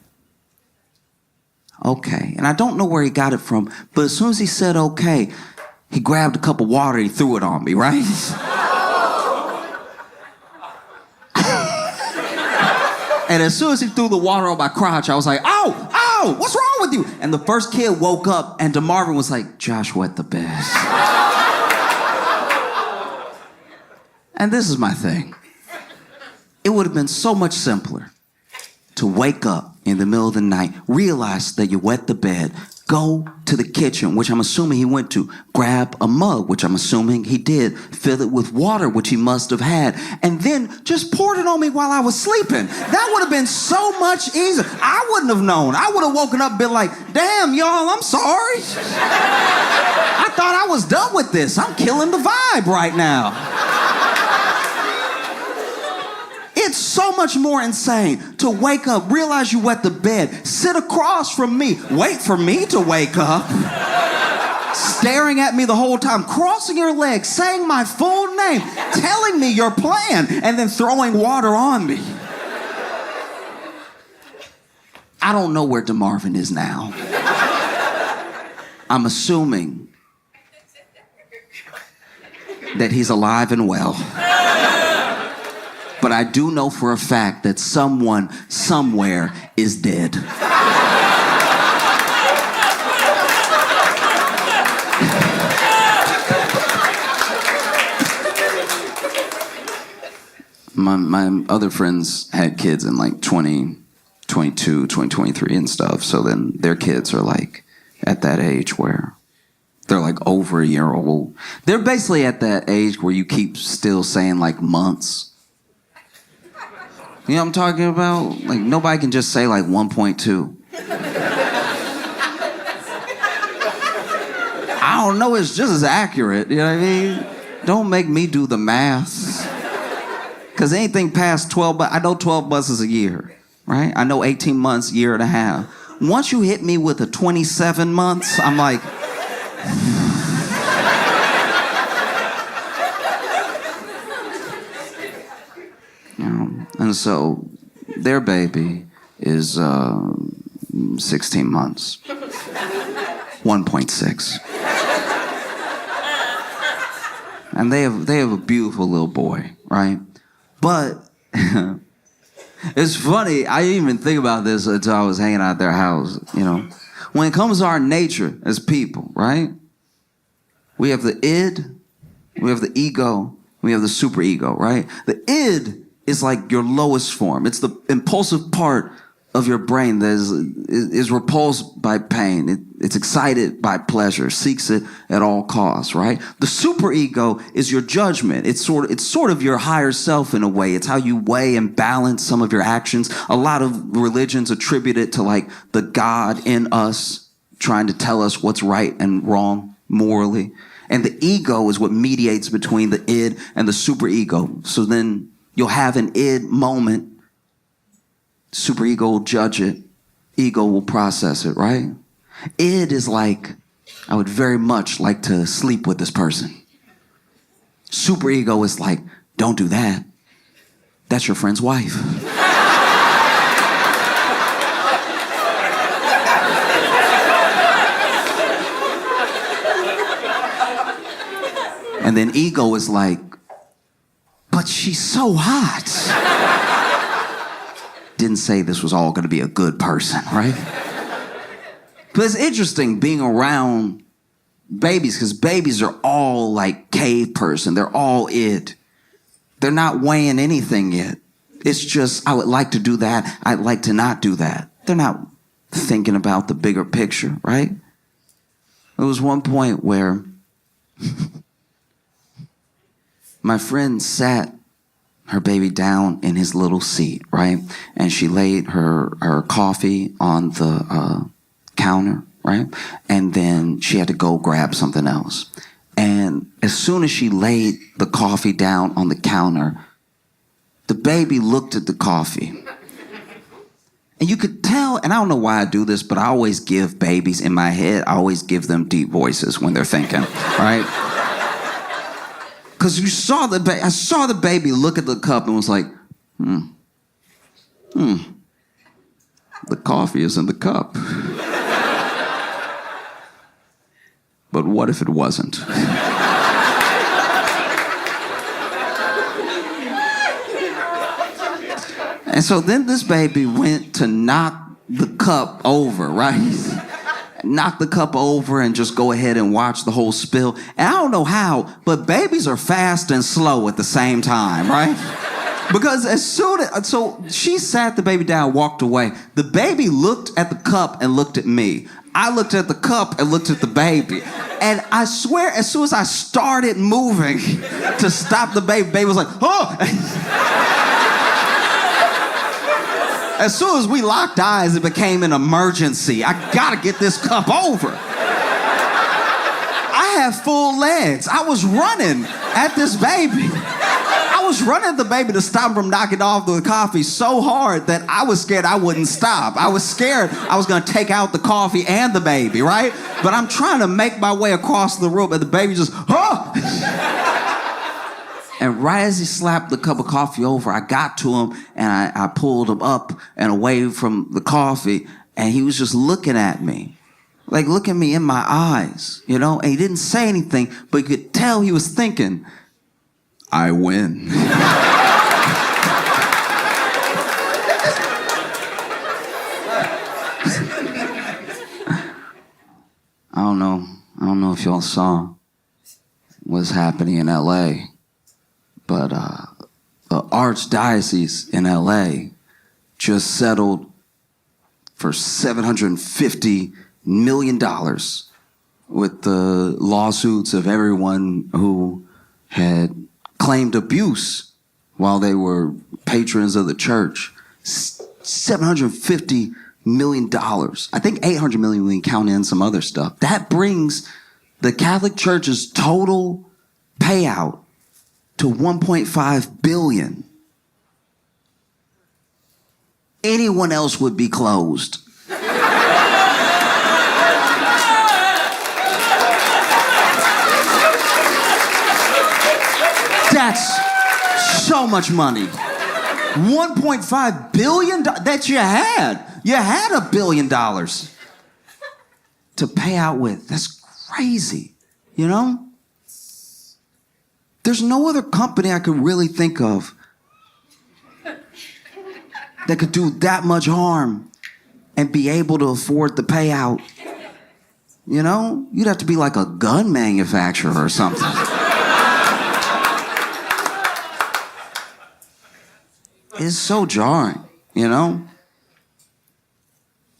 okay. And I don't know where he got it from, but as soon as he said okay, he grabbed a cup of water and he threw it on me, right? And as soon as he threw the water on my crotch, I was like, ow, what's wrong with you? And the first kid woke up and DeMarvin was like, Josh wet the bed. And this is my thing. It would have been so much simpler to wake up in the middle of the night, realize that you wet the bed, go to the kitchen, which I'm assuming he went to, grab a mug, which I'm assuming he did, fill it with water, which he must have had, and then just poured it on me while I was sleeping. That would have been so much easier. I wouldn't have known. I would have woken up and been like, damn, y'all, I'm sorry. I thought I was done with this. I'm killing the vibe right now. It's so much more insane to wake up, realize you wet the bed, sit across from me, wait for me to wake up, staring at me the whole time, crossing your legs, saying my full name, telling me your plan, and then throwing water on me. I don't know where DeMarvin is now. I'm assuming that he's alive and well. But I do know for a fact that someone, somewhere, is dead. My other friends had kids in like 2022, 2023 and stuff. So then their kids are like at that age where they're like over a year old. They're basically at that age where you keep still saying like months. You know what I'm talking about? Like, nobody can just say, like, 1.2. I don't know, it's just as accurate, you know what I mean? Don't make me do the math. Because anything past 12, I know 12 months is a year, right? I know 18 months, year and a half. Once you hit me with a 27 months, I'm like... And so their baby is 16 months. 1.6. And they have a beautiful little boy, right? But it's funny, I didn't even think about this until I was hanging out at their house, you know. When it comes to our nature as people, right? We have the id, we have the ego, we have the superego, right? The id is like your lowest form. It's the impulsive part of your brain that is repulsed by pain. It's excited by pleasure, seeks it at all costs, right? The superego is your judgment. It's sort of your higher self in a way. It's how you weigh and balance some of your actions. A lot of religions attribute it to like the God in us trying to tell us what's right and wrong morally. And the ego is what mediates between the id and the superego. So then you'll have an id moment. Superego will judge it. Ego will process it, right? Id is like, I would very much like to sleep with this person. Superego is like, don't do that. That's your friend's wife. And then ego is like, but she's so hot. Didn't say this was all going to be a good person, right? But it's interesting being around babies because babies are all like cave person. They're all id. They're not weighing anything yet. It's just, I would like to do that. I'd like to not do that. They're not thinking about the bigger picture, right? There was one point where my friend sat her baby down in his little seat, right? And she laid her coffee on the counter, right? And then she had to go grab something else. And as soon as she laid the coffee down on the counter, the baby looked at the coffee. And you could tell, and I don't know why I do this, but I always give babies in my head, I always give them deep voices when they're thinking, right? Because I saw the baby look at the cup and was like, the coffee is in the cup. But what if it wasn't? And so then this baby went to knock the cup over, right? Knock the cup over and just go ahead and watch the whole spill. And I don't know how, but babies are fast and slow at the same time, right? Because so she sat the baby down, walked away. The baby looked at the cup and looked at me. I looked at the cup and looked at the baby. And I swear, as soon as I started moving to stop the baby was like, oh! As soon as we locked eyes, it became an emergency. I gotta get this cup over. I have full legs. I was running at this baby. I was running at the baby to stop him from knocking off the coffee so hard that I was scared I wouldn't stop. I was scared I was gonna take out the coffee and the baby, right? But I'm trying to make my way across the room and the baby just, oh! And right as he slapped the cup of coffee over, I got to him and I pulled him up and away from the coffee, and he was just looking at me. Like looking me in my eyes, you know? And he didn't say anything, but you could tell he was thinking, I win. I don't know if y'all saw what's happening in LA. But the Archdiocese in LA just settled for $750 million with the lawsuits of everyone who had claimed abuse while they were patrons of the church. $750 million. I think $800 million when you count in some other stuff. That brings the Catholic Church's total payout to $1.5 billion. Anyone else would be closed. That's so much money. $1.5 billion that you had. You had $1 billion to pay out with. That's crazy, you know? There's no other company I could really think of that could do that much harm and be able to afford the payout. You know? You'd have to be like a gun manufacturer or something. It's so jarring, you know?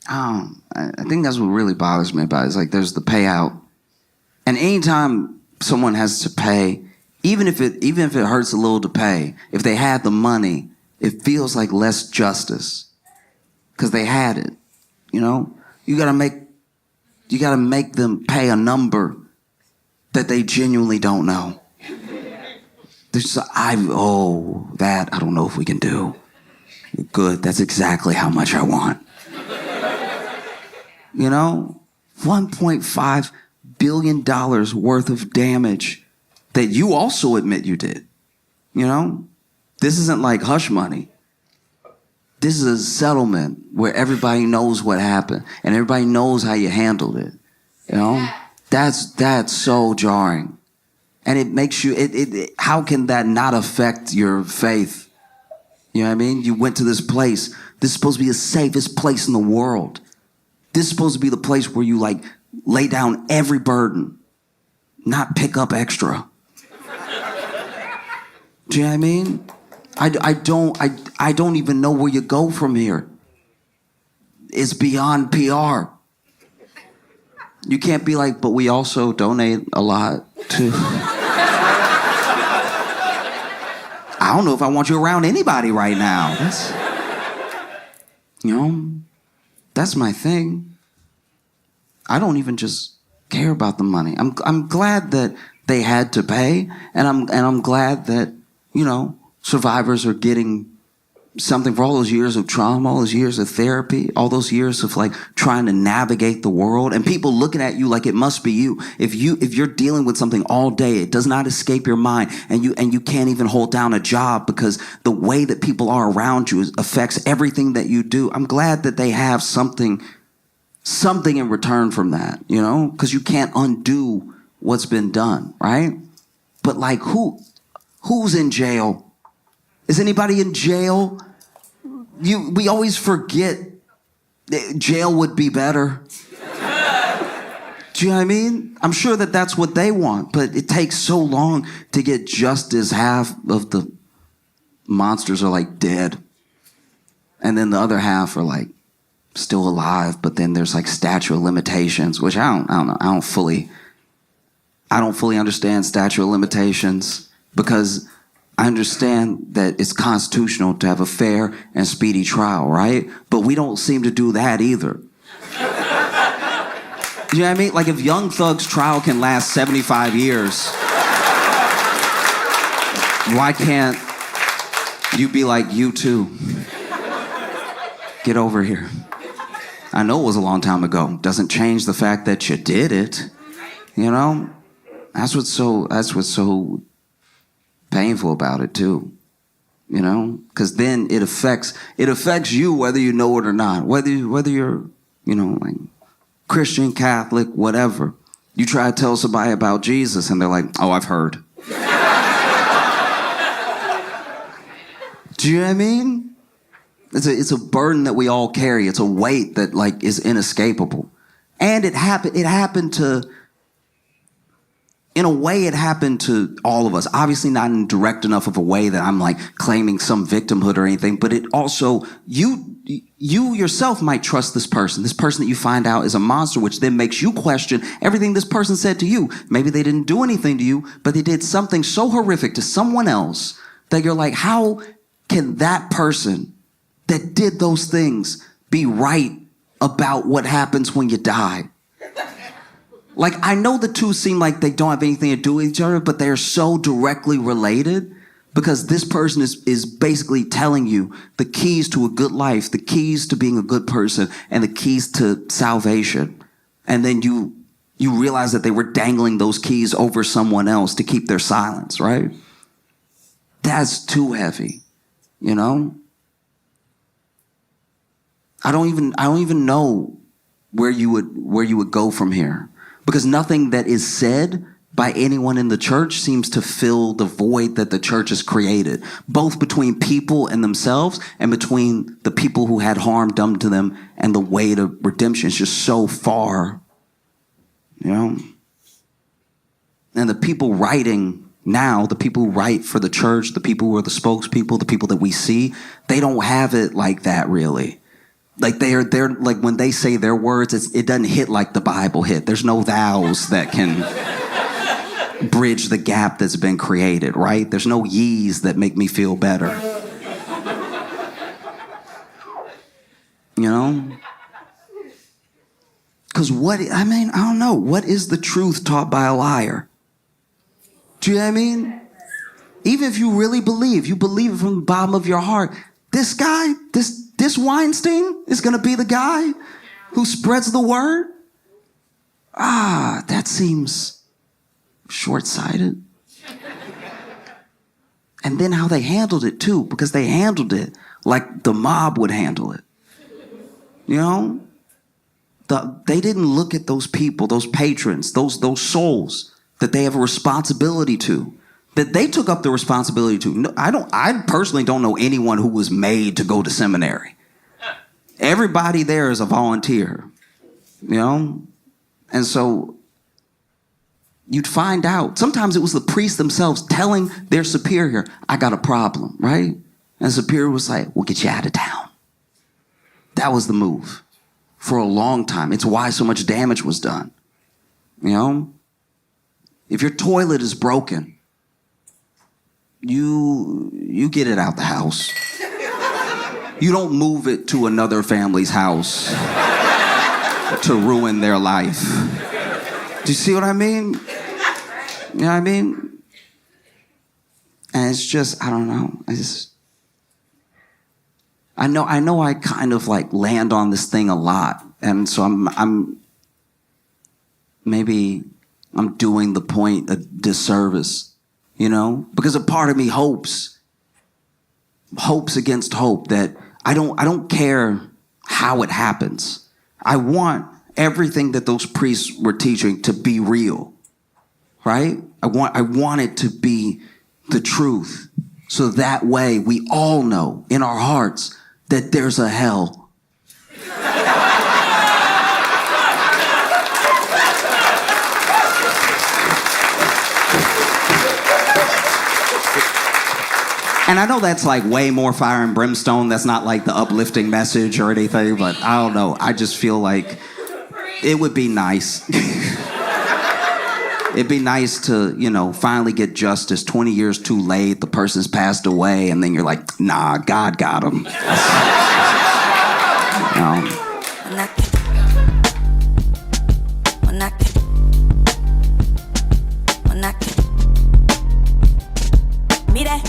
I think that's what really bothers me about it. It's like there's the payout. And anytime someone has to pay, even if it hurts a little to pay, if they had the money, it feels like less justice. Because they had it. You know? You gotta make them pay a number that they genuinely don't know. I don't know if we can do. Good, that's exactly how much I want. You know, $1.5 billion worth of damage that you also admit you did. You know, this isn't like hush money. This is a settlement where everybody knows what happened and everybody knows how you handled it. You know, that's so jarring. And it makes you, how can that not affect your faith? You know what I mean? You went to this place. This is supposed to be the safest place in the world. This is supposed to be the place where you like lay down every burden, not pick up extra. Do you know what I mean? I don't even know where you go from here. It's beyond PR. You can't be like, but we also donate a lot to... I don't know if I want you around anybody right now. That's my thing. I don't even just care about the money. I'm glad that they had to pay, and I'm glad that, survivors are getting something for all those years of trauma, all those years of therapy, all those years of like trying to navigate the world, and people looking at you like it must be you. If you're dealing with something all day, it does not escape your mind, and you can't even hold down a job because the way that people are around you affects everything that you do. I'm glad that they have something in return from that, because you can't undo what's been done, right? But like who's in jail? Is anybody in jail? We always forget that jail would be better. Do you know what I mean? I'm sure that that's what they want, but it takes so long to get justice. Half of the monsters are like dead. And then the other half are like still alive, but then there's like statute of limitations, which I don't know. I don't fully understand statute of limitations because I understand that it's constitutional to have a fair and speedy trial, right? But we don't seem to do that either. You know what I mean? Like if Young Thug's trial can last 75 years, why can't you be like, you too? Get over here. I know it was a long time ago. Doesn't change the fact that you did it. That's what's so painful about it too, because then it affects you whether you know it or not, whether you're like Christian, Catholic, whatever. You try to tell somebody about Jesus and they're like, oh, I've heard. Do you know what I mean? It's a burden that we all carry. It's a weight that like is inescapable, and it happened to. In a way, it happened to all of us. Obviously not in direct enough of a way that I'm like claiming some victimhood or anything, but it also, you yourself might trust this person that you find out is a monster, which then makes you question everything this person said to you. Maybe they didn't do anything to you, but they did something so horrific to someone else that you're like, how can that person that did those things be right about what happens when you die? Like, I know the two seem like they don't have anything to do with each other, but they are so directly related because this person is basically telling you the keys to a good life, the keys to being a good person, and the keys to salvation. And then you realize that they were dangling those keys over someone else to keep their silence, right? That's too heavy, I don't even know where you would go from here. Because nothing that is said by anyone in the church seems to fill the void that the church has created, both between people and themselves and between the people who had harm done to them and the way to redemption is just so far, And the people writing now, the people who write for the church, the people who are the spokespeople, the people that we see, they don't have it like that really. Like they're like when they say their words, it doesn't hit like the Bible hit. There's no thous that can bridge the gap that's been created, right? There's no ye's that make me feel better. You know? Because I don't know. What is the truth taught by a liar? Do you know what I mean? Even if you really believe, you believe it from the bottom of your heart, this guy, this Weinstein is going to be the guy who spreads the word? That seems short-sighted. And then how they handled it too, because they handled it like the mob would handle it. You know? They didn't look at those people, those patrons, those souls that they have a responsibility to, that they took up the responsibility to. No, I personally don't know anyone who was made to go to seminary. Everybody there is a volunteer, you know? And so you'd find out. Sometimes it was the priests themselves telling their superior, I got a problem, right? And the superior was like, we'll get you out of town. That was the move for a long time. It's why so much damage was done, you know? If your toilet is broken, you get it out the house. You don't move it to another family's house to ruin their life. Do you see what I mean? You know what I mean? And it's just, I don't know. I know I kind of like land on this thing a lot. And so I'm doing the point a disservice, you know? Because a part of me hopes against hope that I don't care how it happens. I want everything that those priests were teaching to be real, right? I want it to be the truth. So that way we all know in our hearts that there's a hell. And I know that's like way more fire and brimstone. That's not like the uplifting message or anything, but I don't know. I just feel like it would be nice. It'd be nice to, you know, finally get justice. 20 years too late, the person's passed away, and then you're like, nah, God got him. Mira.